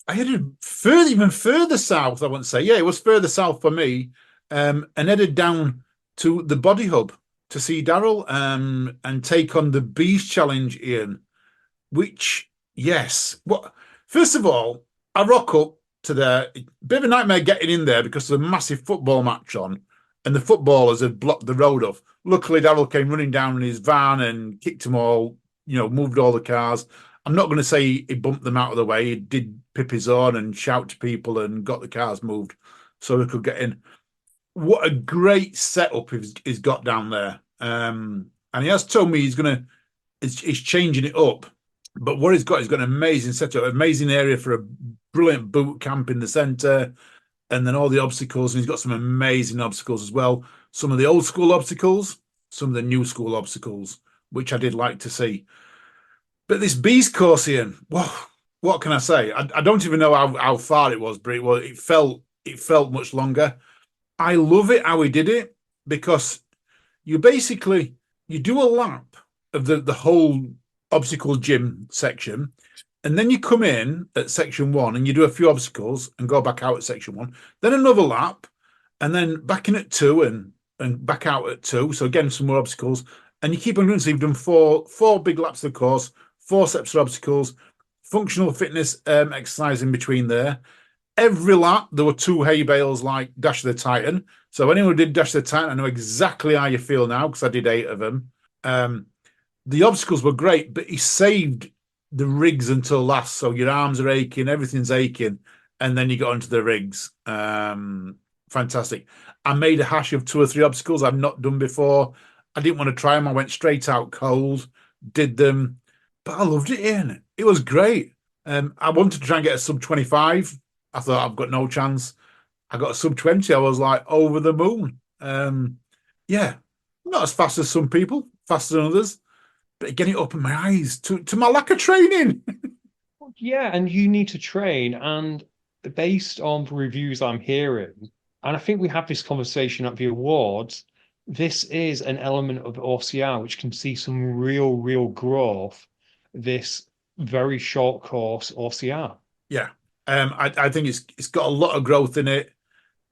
I headed even further south. I wouldn't say. Yeah, it was further south for me, and headed down to the Body Hub to see Daryl and take on the Beast Challenge, Ian. Which, yes, first of all, I rock up to there. Bit of a nightmare getting in there because there's a massive football match on, and the footballers had blocked the road off. Luckily, Daryl came running down in his van and kicked them all. Moved all the cars. I'm not going to say he bumped them out of the way. He did pip his horn and shout to people and got the cars moved so they could get in. what a great setup he's got down there. And he has told me he's changing it up. But what he's got an amazing setup, amazing area for a brilliant boot camp in the centre, and then all the obstacles. And he's got some amazing obstacles as well. Some of the old school obstacles, some of the new school obstacles, which I did like to see. But this beast course, Ian, whoa, what can I say? I don't even know how far it was, but it felt much longer. I love it how he did it, because you basically you do a lap of the whole obstacle gym section, and then you come in at section 1 and you do a few obstacles and go back out at section 1, then another lap, and then back in at 2 and back out at 2. So again, some more obstacles, and you keep on doing. So you've done four big laps of the course, 4 sets of obstacles, functional fitness exercise in between there. Every lap there were 2 hay bales like Dash of the Titan. So anyone who did Dash of the Titan, I know exactly how you feel now, because I did 8 of them. The obstacles were great, but he saved the rigs until last. So your arms are aching, everything's aching, and then you got onto the rigs. Fantastic. I made a hash of 2 or 3 obstacles I've not done before. I didn't want to try them. I went straight out cold, did them, but I loved it, Ian. It was great. I wanted to try and get a sub 25. I thought I've got no chance. I got a sub 20. I was like over the moon. Yeah, not as fast as some people, faster than others, but again, it opened my eyes to my lack of training. Yeah, and you need to train. And based on the reviews I'm hearing, and I think we have this conversation at the awards, this is an element of OCR which can see some real growth this very short course OCR. Yeah, I think it's got a lot of growth in it.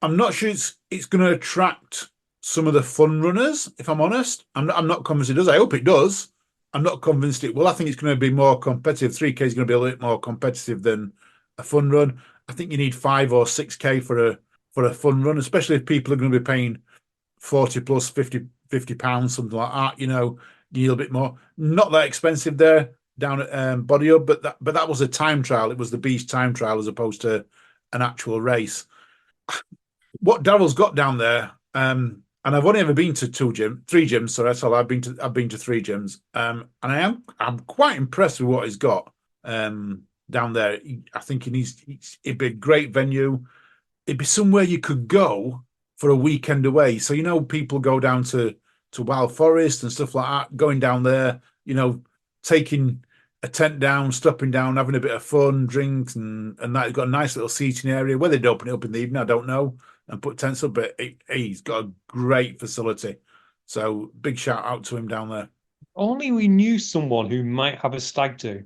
I'm not sure it's going to attract some of the fun runners, if I'm honest. I'm not convinced it does. I hope it does. I'm not convinced it will. I think it's going to be more competitive. 3K is going to be a little bit more competitive than a fun run. I think you need 5 or 6K for a fun run, especially if people are going to be paying 40 plus 50 pounds, something like that. You know, you need a bit more. Not that expensive there down at Body Hub, but that was a time trial. It was the Beast time trial as opposed to an actual race. What Daryl's got down there, and I've only ever been to 3 gyms. Sorry, that's all. I've been to 3 gyms, and I'm quite impressed with what he's got down there. I think it'd be a great venue. It'd be somewhere you could go for a weekend away. So people go down to Wild Forest and stuff like that, going down there. Taking a tent down, stopping down, having a bit of fun, drinks, and that. He's got a nice little seating area. Whether they'd open it up in the evening, I don't know, and put tents up, but he's got a great facility. So big shout out to him down there. Only we knew someone who might have a stag do.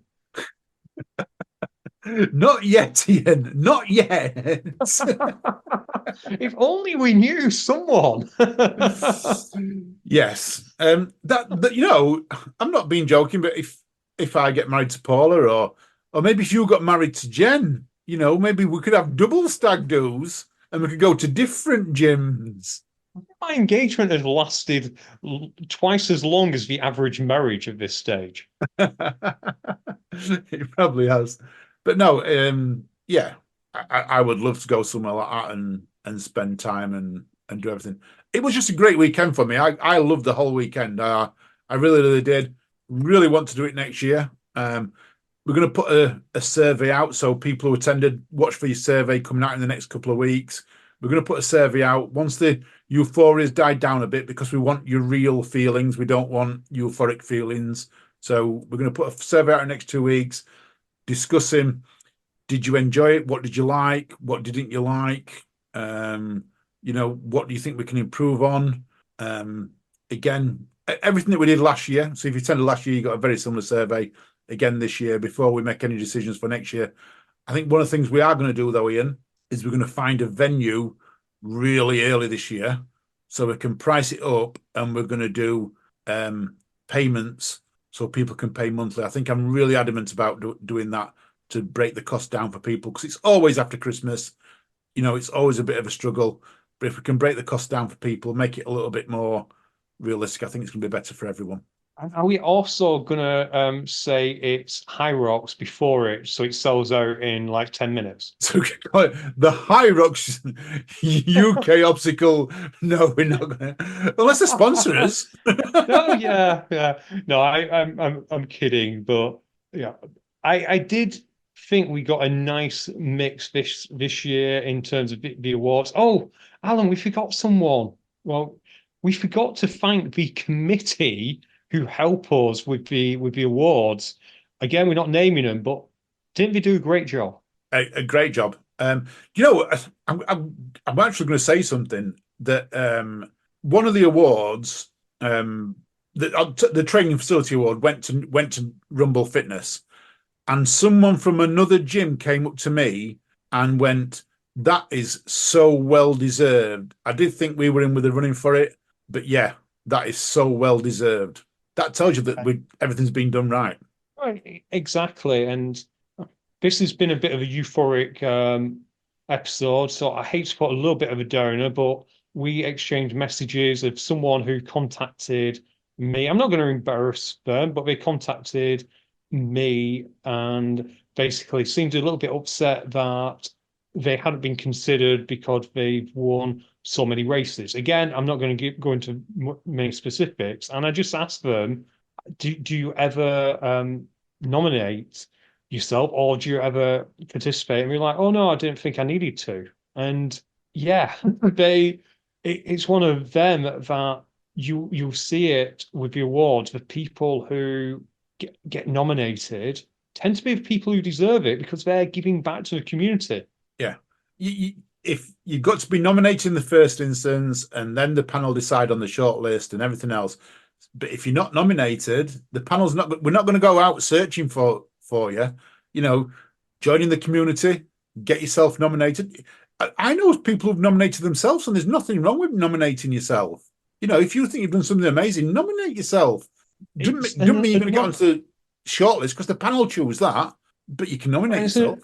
Not yet, Ian. Not yet. If only we knew someone. Yes. That I'm not being joking, but if I get married to Paula, or maybe if you got married to Jen, maybe we could have double stag do's and we could go to different gyms. My engagement has lasted twice as long as the average marriage at this stage. It probably has. But no, yeah, I would love to go somewhere like that and spend time and do everything. It was just a great weekend for me. I loved the whole weekend. I really did. Really want to do it next year. We're going to put a survey out, so people who attended, watch for your survey coming out in the next couple of weeks. We're going to put a survey out once the euphoria's died down a bit, because we want your real feelings. We don't want euphoric feelings. So we're going to put a survey out in the next 2 weeks, discussing, did you enjoy it? What did you like? What didn't you like? What do you think we can improve on? Again, everything that we did last year. So if you attended last year, you got a very similar survey again this year before we make any decisions for next year. I think one of the things we are going to do, though, Ian, is we're going to find a venue really early this year so we can price it up, and we're going to do payments so people can pay monthly. I think I'm really adamant about doing that to break the cost down for people, because it's always after Christmas. It's always a bit of a struggle. But if we can break the cost down for people, make it a little bit more realistic, I think it's going to be better for everyone. And are we also gonna say it's High Rocks before it, so it sells out in like 10 minutes? So the High Rocks UK obstacle. No, we're not going to, unless they sponsor us. No, yeah, yeah. No, I'm kidding, but yeah, I did think we got a nice mix this year in terms of the awards. Oh, Alan, we forgot someone. Well, we forgot to thank the committee who help us with the awards. Again, we're not naming them, but didn't they do a great job? A great job. You know, I'm actually going to say something that one of the awards, the training facility award, went to Rumble Fitness, and someone from another gym came up to me and went, "That is so well deserved." I did think we were in with the running for it, but yeah, that is so well deserved. That tells you that everything's been done right. Right, exactly. And this has been a bit of a euphoric episode, so I hate to put a little bit of a downer, but we exchanged messages of someone who contacted me. I'm not going to embarrass them, but they contacted me and basically seemed a little bit upset that they hadn't been considered because they've won so many races. Again, I'm not going to go into many specifics, and I just asked them, do you ever nominate yourself, or do you ever participate? And we're like, oh no, I didn't think I needed to. And yeah, it's one of them that you'll see it with the awards. The people who get nominated tend to be the people who deserve it because they're giving back to the community. Yeah. If you've got to be nominated in the first instance, and then the panel decide on the short list and everything else. But if you're not nominated, the panel's not. We're not going to go out searching for you. You know, joining the community, get yourself nominated. I know people who've nominated themselves, and there's nothing wrong with nominating yourself. You know, if you think you've done something amazing, nominate yourself. Doesn't mean you're going to get onto the shortlist because the panel choose that, but you can nominate yourself.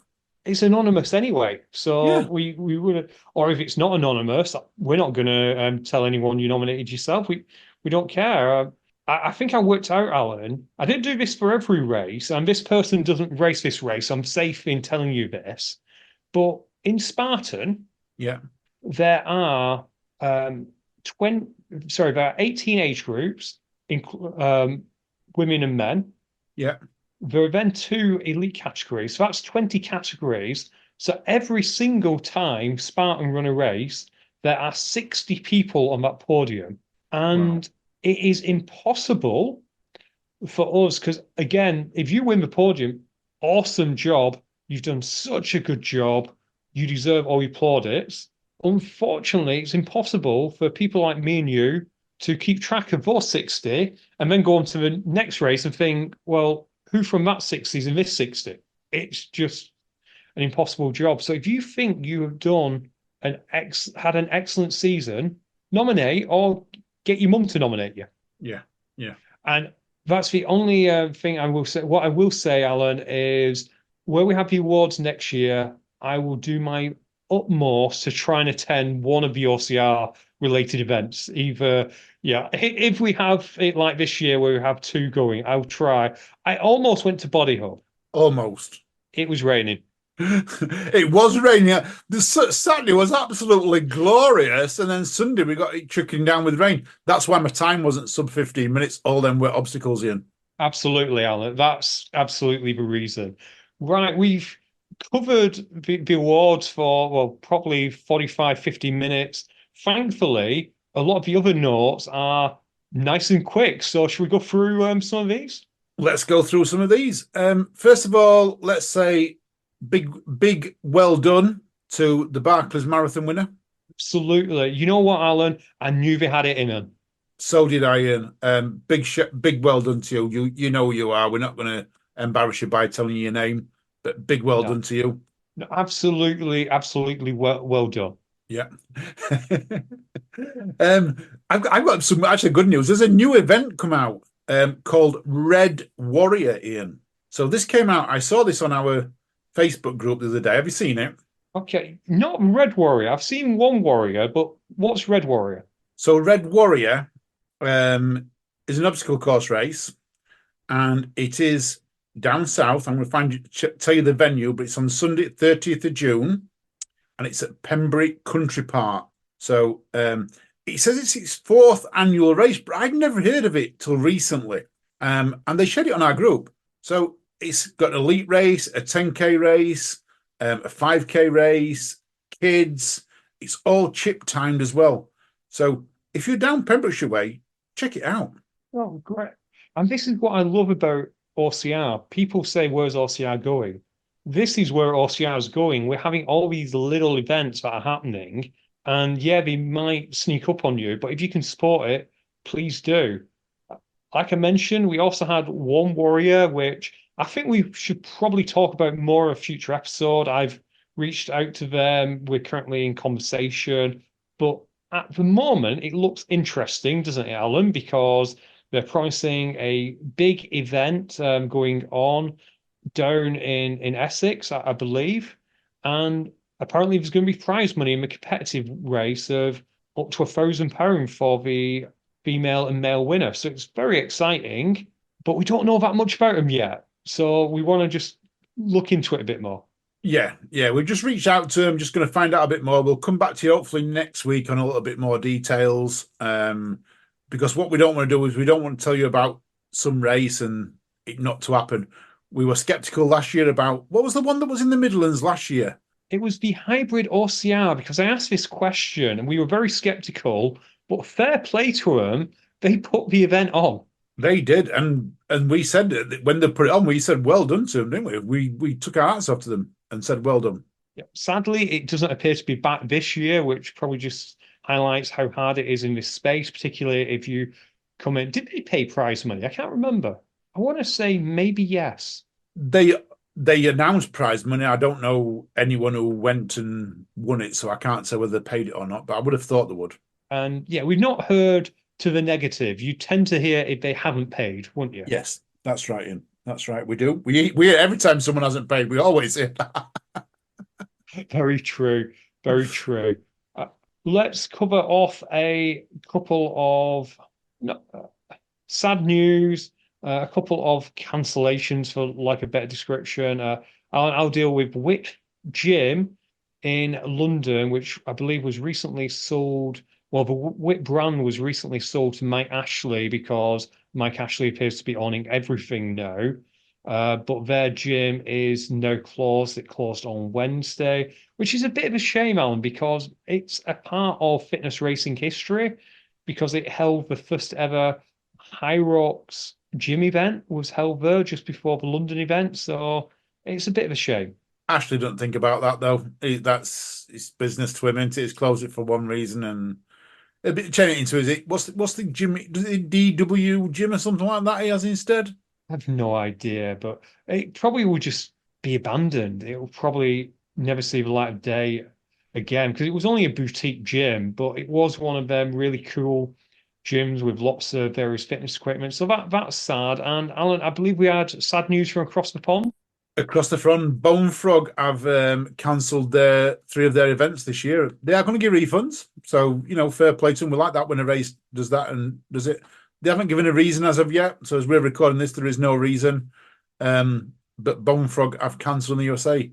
It's anonymous anyway, so Yeah. we would, or if it's not anonymous, we're not going to tell anyone you nominated yourself. We don't care. I think I worked out, Alan. I didn't do this for every race, and this person doesn't race this race. I'm safe in telling you this, but in Spartan, Yeah. there are 18 age groups, women and men. Yeah. There are then 2 elite categories. So that's 20 categories. So every single time Spartan run a race, there are 60 people on that podium. And it is impossible for us, because again, if you win the podium, awesome job. You've done such a good job. You deserve all your plaudits. Unfortunately, it's impossible for people like me and you to keep track of those 60 and then go on to the next race and think, well, who from that 60 is in this 60? It's just an impossible job. So if you think you have done had an excellent season, nominate or get your mum to nominate you. Yeah. Yeah. And that's the only thing I will say. What I will say, Alan, is where we have the awards next year, I will do my utmost to try and attend one of the OCR related events. Either, yeah, if we have it like this year where we have 2 going, I'll try. I almost went to Body Hub. Almost. It was raining. It was raining. The Saturday was absolutely glorious, and then Sunday we got it trickling down with rain. That's why my time wasn't sub 15 minutes. All them were obstacles in. Absolutely, Alan. That's absolutely the reason. Right, we've covered the awards for, well, probably 45, 50 minutes. Thankfully, a lot of the other notes are nice and quick. So should we go through some of these? Let's go through some of these. First of all, let's say big well done to the Barclays Marathon winner. Absolutely. You know what, Alan? I knew they had it in them. So did I, Ian. Big well done to you. You know who you are. We're not going to embarrass you by telling you your name, but big well done to you. No, absolutely well done. Yeah. I've got some actually good news. There's a new event come out called Red Warrior, Ian. So this came out. I saw this on our Facebook group the other day. Have you seen it? Okay, not Red Warrior. I've seen one Warrior, but what's Red Warrior? So Red Warrior is an obstacle course race, and it is down south. I'm going to tell you the venue, but it's on Sunday, 30th of June, and it's at Pembury Country Park. So it says it's its 4th annual race, but I'd never heard of it till recently. And they shared it on our group. So it's got an elite race, a 10K race, a 5K race, kids. It's all chip timed as well. So if you're down Pembrokeshire way, check it out. Oh, great. And this is what I love about OCR. People say, where's OCR going? This is where OCR is going. We're having all these little events that are happening. And yeah, they might sneak up on you, but if you can support it, please do. Like I mentioned, we also had One Warrior, which I think we should probably talk about more in a future episode. I've reached out to them. We're currently in conversation. But at the moment, it looks interesting, doesn't it, Alan? Because they're promising a big event going on down in Essex, I believe. And apparently there's going to be prize money in the competitive race of up to £1,000 for the female and male winner. So it's very exciting, but we don't know that much about them yet. So we want to just look into it a bit more. Yeah. We've just reached out to them, just going to find out a bit more. We'll come back to you hopefully next week on a little bit more details. Because what we don't want to do is we don't want to tell you about some race and it not to happen. We were skeptical last year about what was the one that was in the Midlands last year? It was the hybrid OCR because I asked this question and we were very skeptical, but fair play to them, they put the event on. They did, and we said that when they put it on, we said well done to them, didn't we? We took our hats off to them and said well done. Yeah. Sadly, it doesn't appear to be back this year, which probably just highlights how hard it is in this space, particularly if you come in. Did they pay prize money? I can't remember. I want to say maybe yes. They announced prize money. I don't know anyone who went and won it, so I can't say whether they paid it or not, but I would have thought they would. And yeah, we've not heard to the negative. You tend to hear if they haven't paid, wouldn't you? Yes, that's right, Ian. That's right. We do. We every time someone hasn't paid, we always say that. Very true. Very true. Let's cover off a couple of sad news, a couple of cancellations for like a better description. I'll deal with Whip Gym in London, which I believe was recently sold. Well, the Whip brand was recently sold to Mike Ashley because Mike Ashley appears to be owning everything now. But their gym is now closed. It closed on Wednesday, which is a bit of a shame, Alan, because it's a part of fitness racing history because it held the first ever High Rocks gym event was held there just before the London event. So it's a bit of a shame. Ashley don't think about that though. That's his business to him, isn't it? He's closed it for one reason and a bit change it into is it what's the gym? Does it DW gym or something like that he has instead? I have no idea, but it probably will just be abandoned. It will probably never see the light of day again because it was only a boutique gym, but it was one of them really cool gyms with lots of various fitness equipment. So that's sad. And Alan, I believe we had sad news from across the pond. Across the front, Bone Frog have cancelled 3 of their events this year. They are going to give refunds. So, fair play to them. We like that when a race does that and does it. They haven't given a reason as of yet. So as we're recording this, there is no reason. But Bone Frog have cancelled in the USA.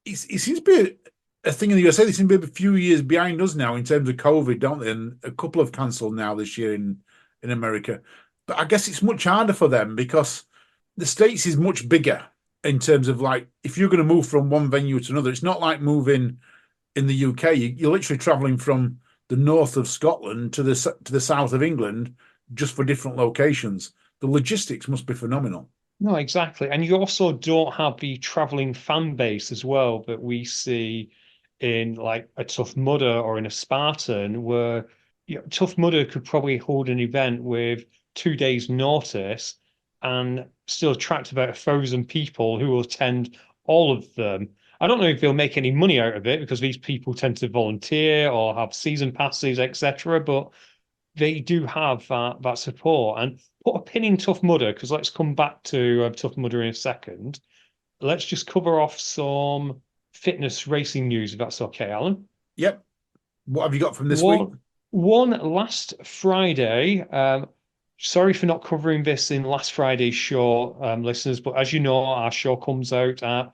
It seems to be a thing in the USA. They seem to be a few years behind us now in terms of COVID, don't they? And a couple have cancelled now this year in America. But I guess it's much harder for them because the States is much bigger in terms of like, if you're going to move from one venue to another, it's not like moving in the UK. You're literally traveling from the north of Scotland to the south of England just for different locations. The logistics must be phenomenal. No, exactly. And you also don't have the traveling fan base as well that we see in like a Tough Mudder or in a Spartan, where Tough Mudder could probably hold an event with 2 days' notice and still attract about 1,000 people who will attend all of them. I don't know if they'll make any money out of it because these people tend to volunteer or have season passes, etc. But they do have that support. And put a pin in Tough Mudder because let's come back to Tough Mudder in a second. Let's just cover off some fitness racing news, if that's okay, Alan. Yep. What have you got from this week? One last Friday, sorry for not covering this in last Friday's show, listeners, but as you know, our show comes out at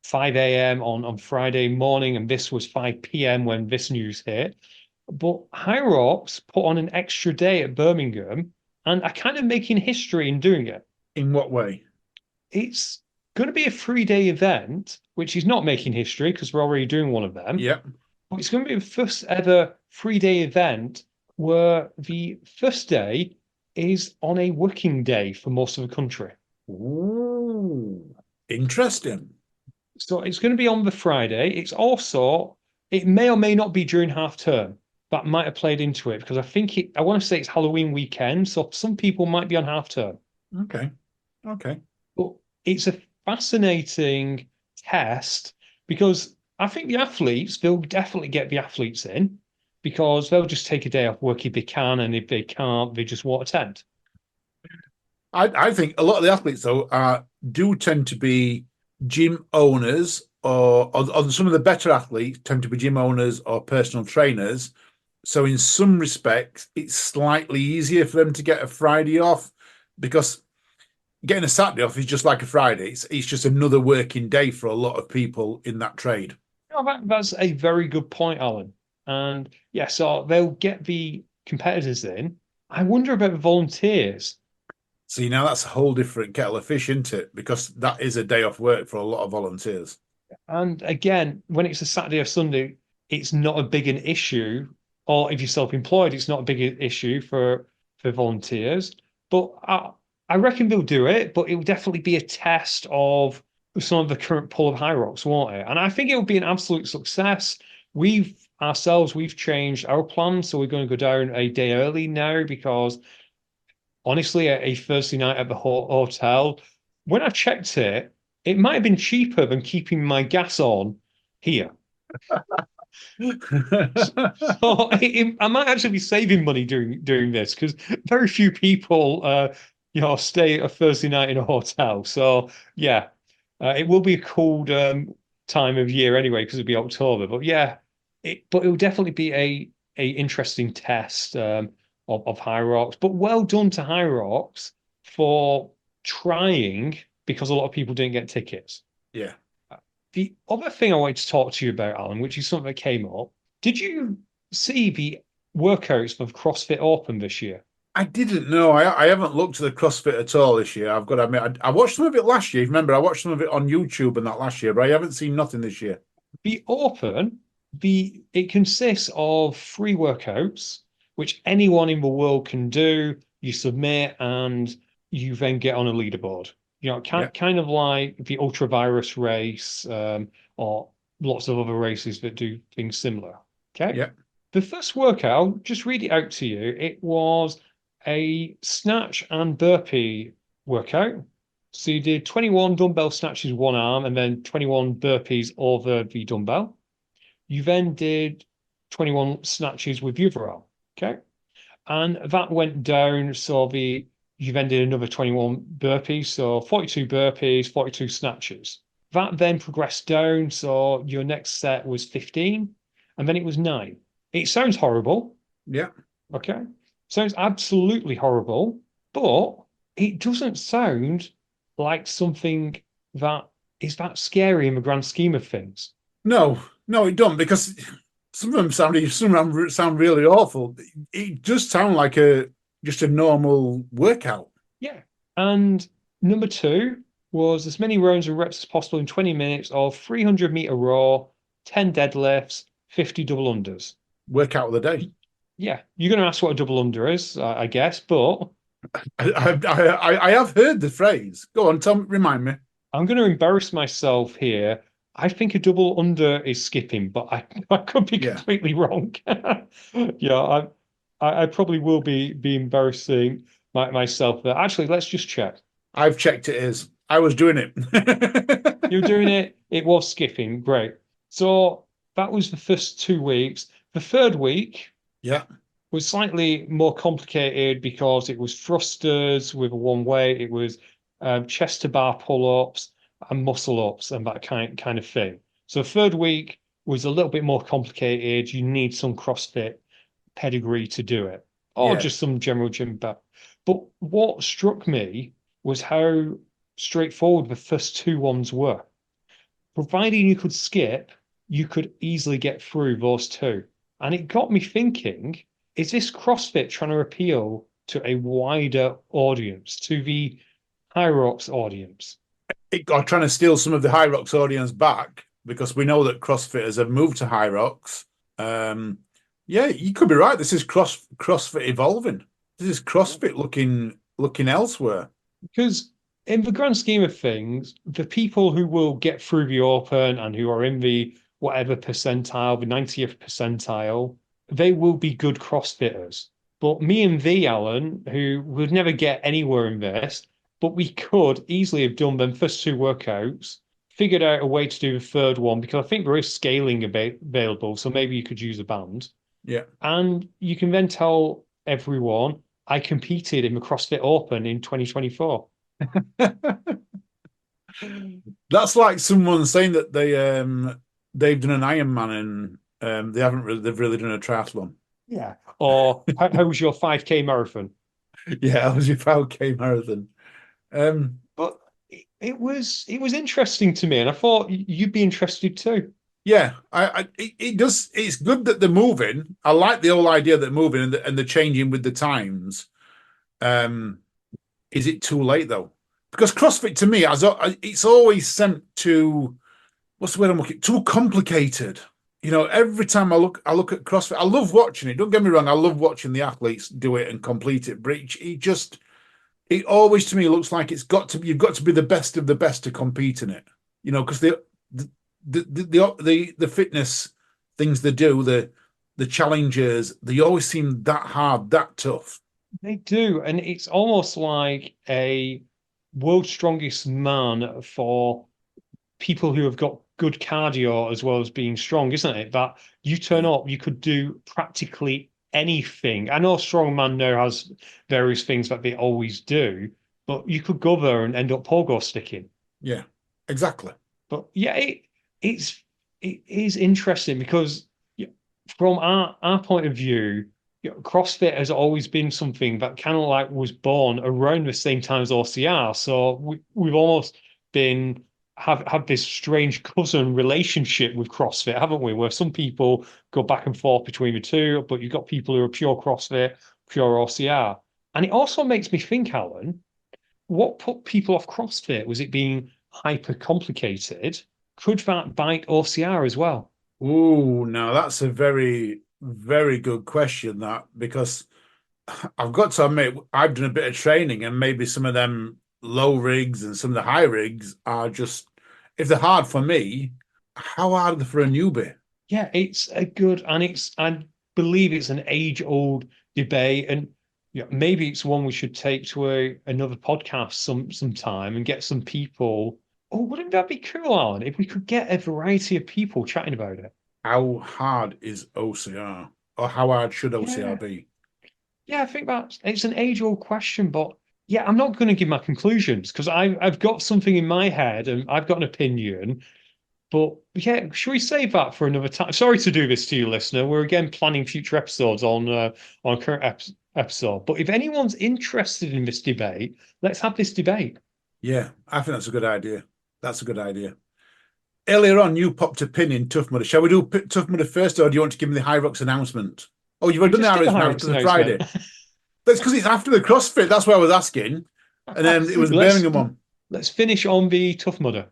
5 a.m. on Friday morning, and this was 5 p.m. when this news hit. But High Rocks put on an extra day at Birmingham and are kind of making history in doing it. In what way? It's going to be a 3-day event, which is not making history because we're already doing one of them. Yeah. But it's going to be the first ever 3-day event where the first day is on a working day for most of the country. Ooh, interesting. So it's going to be on the Friday. It's also, it may or may not be during half term. That might have played into it because I want to say it's Halloween weekend. So some people might be on half term. Okay. Okay. But it's a fascinating test because I think the athletes, they'll definitely get the athletes in because they'll just take a day off work if they can. And if they can't, they just won't attend. I think a lot of the athletes, though, do tend to be gym owners, or some of the better athletes tend to be gym owners or personal trainers. So in some respects, it's slightly easier for them to get a Friday off because getting a Saturday off is just like a Friday. It's just another working day for a lot of people in that trade. That's a very good point, Alan. And yeah, so they'll get the competitors in. I wonder about the volunteers. See, now that's a whole different kettle of fish, isn't it? Because that is a day off work for a lot of volunteers. And again, when it's a Saturday or Sunday, it's not a big an issue. Or if you're self-employed, it's not a big issue for volunteers. But I reckon they'll do it, but it will definitely be a test of some of the current pull of High Rocks, won't it? And I think it will be an absolute success. We've changed our plans, so we're going to go down a day early now because honestly, a Thursday night at the hotel, when I checked it, it might have been cheaper than keeping my gas on here. So I might actually be saving money doing this because very few people, stay a Thursday night in a hotel. So yeah, it will be a cold time of year anyway because it'll be October. But yeah, it will definitely be a interesting test of High Rocks. But well done to High Rocks for trying because a lot of people didn't get tickets. Yeah. The other thing I wanted to talk to you about, Alan, which is something that came up, did you see the workouts for the CrossFit Open this year? I didn't know. I haven't looked at the CrossFit at all this year. I've got to admit, I watched some of it last year. Remember, I watched some of it on YouTube and that last year, but I haven't seen nothing this year. The Open, it consists of 3 workouts, which anyone in the world can do. You submit and you then get on a leaderboard. Kind of like the ultravirus race or lots of other races that do things similar. Okay. Yeah. The first workout, just read it out to you. It was a snatch and burpee workout. So you did 21 dumbbell snatches with one arm and then 21 burpees over the dumbbell. You then did 21 snatches with the other arm. Okay. And that went down. So you then did another 21 burpees, so 42 burpees, 42 snatches. That then progressed down, so your next set was 15, and then it was 9. It sounds horrible. Yeah. Okay. Sounds absolutely horrible, but it doesn't sound like something that is that scary in the grand scheme of things. No, it don't, because some of them sound really awful. It does sound like just a normal workout. Yeah. And number 2 was as many rounds and reps as possible in 20 minutes of 300-meter row, 10 deadlifts, 50 double unders. Workout of the day. Yeah. You're going to ask what a double under is, I guess, but I have heard the phrase. Go on, remind me. I'm going to embarrass myself here. I think a double under is skipping, but I could be completely wrong. Yeah, I probably will be embarrassing myself there. Actually, let's just check. I've checked it is. I was doing it. You're doing it. It was skipping. Great. So that was the first 2 weeks. The third week was slightly more complicated because it was thrusters with a one weight. It was chest to bar pull-ups and muscle ups and that kind of thing. So the third week was a little bit more complicated. You need some CrossFit pedigree to do it, or just some general gym But what struck me was how straightforward the first two ones were. Providing you could skip, you could easily get through those two. And it got me thinking, is this CrossFit trying to appeal to a wider audience, to the High Rocks audience? Or trying to steal some of the High Rocks audience back, because we know that CrossFitters have moved to High Rocks. Yeah, you could be right. This is CrossFit evolving. This is CrossFit looking elsewhere. Because in the grand scheme of things, the people who will get through the Open and who are in the whatever percentile, the 90th percentile, they will be good CrossFitters. But me and thee, Alan, who would never get anywhere in this, but we could easily have done them first two workouts, figured out a way to do the third one, because I think there is scaling available. So maybe you could use a band. Yeah. And you can then tell everyone, I competed in the CrossFit Open in 2024. That's like someone saying that they've done an Ironman and they've really done a triathlon. Yeah. Or how was your 5K marathon? Yeah, how was your 5K marathon? But it was interesting to me, and I thought you'd be interested too. Yeah, it does. It's good that they're moving. I like the whole idea that they're moving and they're changing with the times. Is it too late though? Because CrossFit to me, it's always sent to, what's the word I'm looking? Too complicated. You know, every time I look at CrossFit, I love watching it. Don't get me wrong, I love watching the athletes do it and complete it. But it always to me looks like you've got to be the best of the best to compete in it. You know, because the fitness things they do, the challenges, they always seem that hard, that tough. They do, and it's almost like a world's strongest man for people who have got good cardio as well as being strong, isn't it? That you turn up, you could do practically anything. I know strongman now has various things that they always do, but you could go there and end up pogo sticking. Yeah, exactly. But yeah, it is interesting because from our point of view, CrossFit has always been something that kind of like was born around the same time as OCR. So we've almost been have this strange cousin relationship with CrossFit, haven't we? Where some people go back and forth between the two, but you've got people who are pure CrossFit, pure OCR. And it also makes me think, Alan, what put people off CrossFit? Was it being hyper complicated? Could that bite OCR as well? Oh, now that's a very, very good question, that, because I've got to admit, I've done a bit of training, and maybe some of them low rigs and some of the high rigs are just, if they're hard for me, how hard are they for a newbie? Yeah, it's a good, and I believe it's an age-old debate, and maybe it's one we should take to another podcast sometime and get some people. Oh, wouldn't that be cool, Alan, if we could get a variety of people chatting about it? How hard is OCR? Or how hard should OCR be? Yeah, I think it's an age-old question, but yeah, I'm not going to give my conclusions because I've got something in my head and I've got an opinion. But yeah, should we save that for another time? Sorry to do this to you, listener. We're again planning future episodes on current episode. But if anyone's interested in this debate, let's have this debate. Yeah, I think that's a good idea. That's a good idea. Earlier on, you popped a pin in Tough Mudder. Shall we do Tough Mudder first, or do you want to give me the High Rocks announcement? Oh, you've already done the High Rocks announcement on Friday. That's because it's after the CrossFit. That's why I was asking. And then it was the Birmingham one. Let's finish on the Tough Mudder.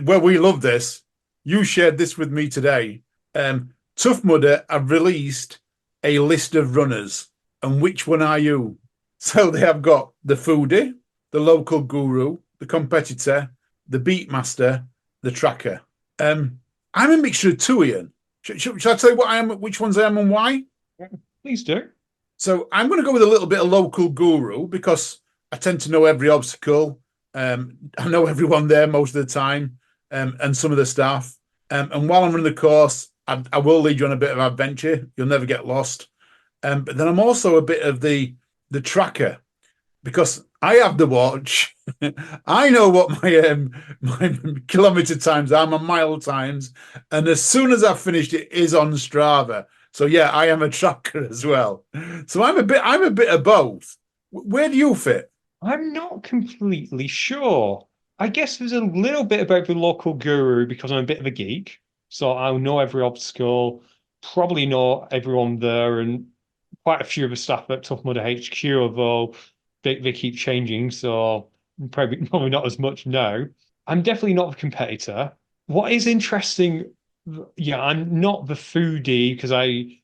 Well, we love this. You shared this with me today. Tough Mudder have released a list of runners. And which one are you? So they have got the foodie, the local guru, the competitor, the beatmaster, the tracker. I'm a mixture of two, Ian. Shall I tell you what I am, which ones I am and why? Please do. So I'm going to go with a little bit of local guru because I tend to know every obstacle. I know everyone there most of the time, and some of the staff. And while I'm running the course, I will lead you on a bit of adventure. You'll never get lost. But then I'm also a bit of the tracker because I have the watch. I know what my kilometer times are, my mile times, and as soon as I've finished, it is on Strava. So yeah, I am a tracker as well. So I'm a bit of both. Where do you fit? I'm not completely sure. I guess there's a little bit about the local guru because I'm a bit of a geek. So I'll know every obstacle, probably know everyone there, and quite a few of the staff at Tough Mudder HQ, although they keep changing. So probably not as much now. I'm definitely not the competitor. What is interesting, yeah, I'm not the foodie because I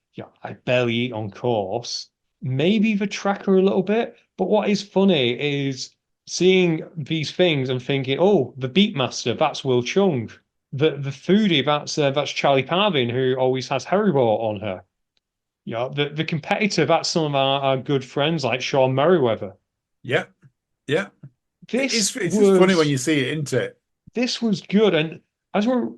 barely eat on course. Maybe the tracker a little bit, but what is funny is seeing these things and thinking, oh, the Beatmaster, that's Will Chung. The foodie, that's Charlie Parvin, who always has Haribo on her. Yeah, the competitor, that's some of our good friends like Sean Merriweather. Yeah, yeah. This It's just funny when was you see it, isn't it? this was good. And as we're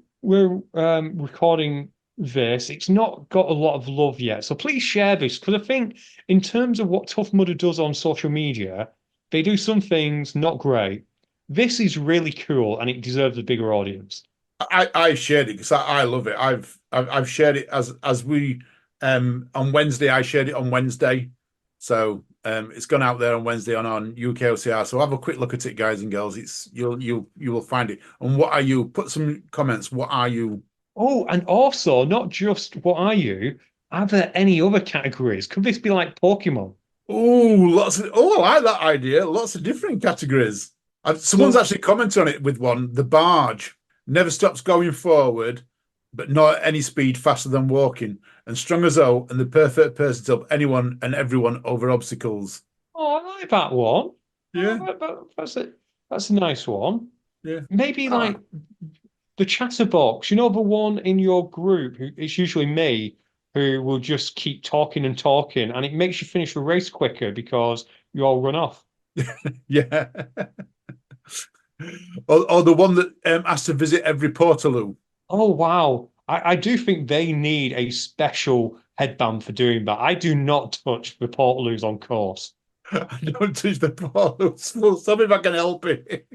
recording this, it's not got a lot of love yet. So please share this because I think in terms of what Tough Mudder does on social media, they do some things not great. This is really cool and it deserves a bigger audience. I shared it because I love it. I've shared it as we on Wednesday. I shared it on Wednesday, so it's gone out there on Wednesday on UKOCR. So have a quick look at it, guys and girls. It's you will find it. And what are you? Put some comments. What are you? Oh, and also not just what are you? Are there any other categories? Could this be like Pokemon? Oh, lots of. Oh, I like that idea. Lots of different categories. Someone's So actually commented on it with one. The barge never stops going forward, but not at any speed faster than walking, and strong as O, and the perfect person to help anyone and everyone over obstacles. oh, I like that one. Yeah, That's a nice one. yeah. Maybe Ah, like the chatterbox, the one in your group who it's usually me who will just keep talking and talking, and it makes you finish the race quicker because you all run off. yeah. Or the one that has to visit every Portaloo. Oh wow. I do think they need a special headband for doing that. I do not touch the portaloos on course. I don't touch the Portaloos. Well, stop if I can help it.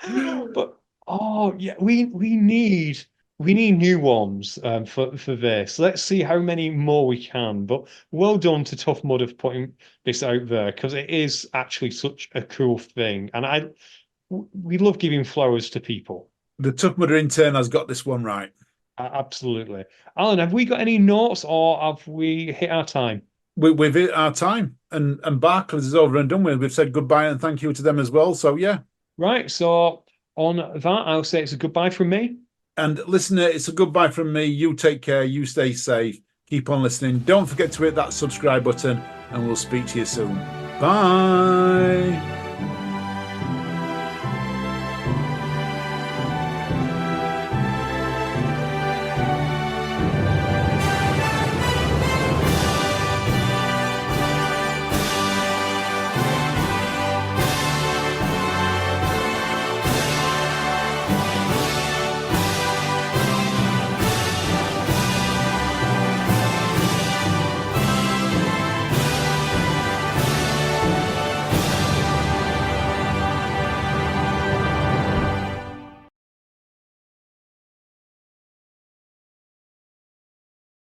But oh yeah, we need new ones for this. Let's see how many more we can. But well done to Tough Mud of putting this out there because it is actually such a cool thing, and we love giving flowers to people. The Tough Mudder intern has got this one right. Absolutely. Alan, have we got any notes or have we hit our time? We've hit our time, and Barclays is over and done with. We've said goodbye and thank you to them as well. So yeah, Right. So on that, I'll say it's a goodbye from me. and listener, it's a goodbye from me. You take care. You stay safe. Keep on listening. Don't forget to hit that subscribe button, and we'll speak to you soon. Bye.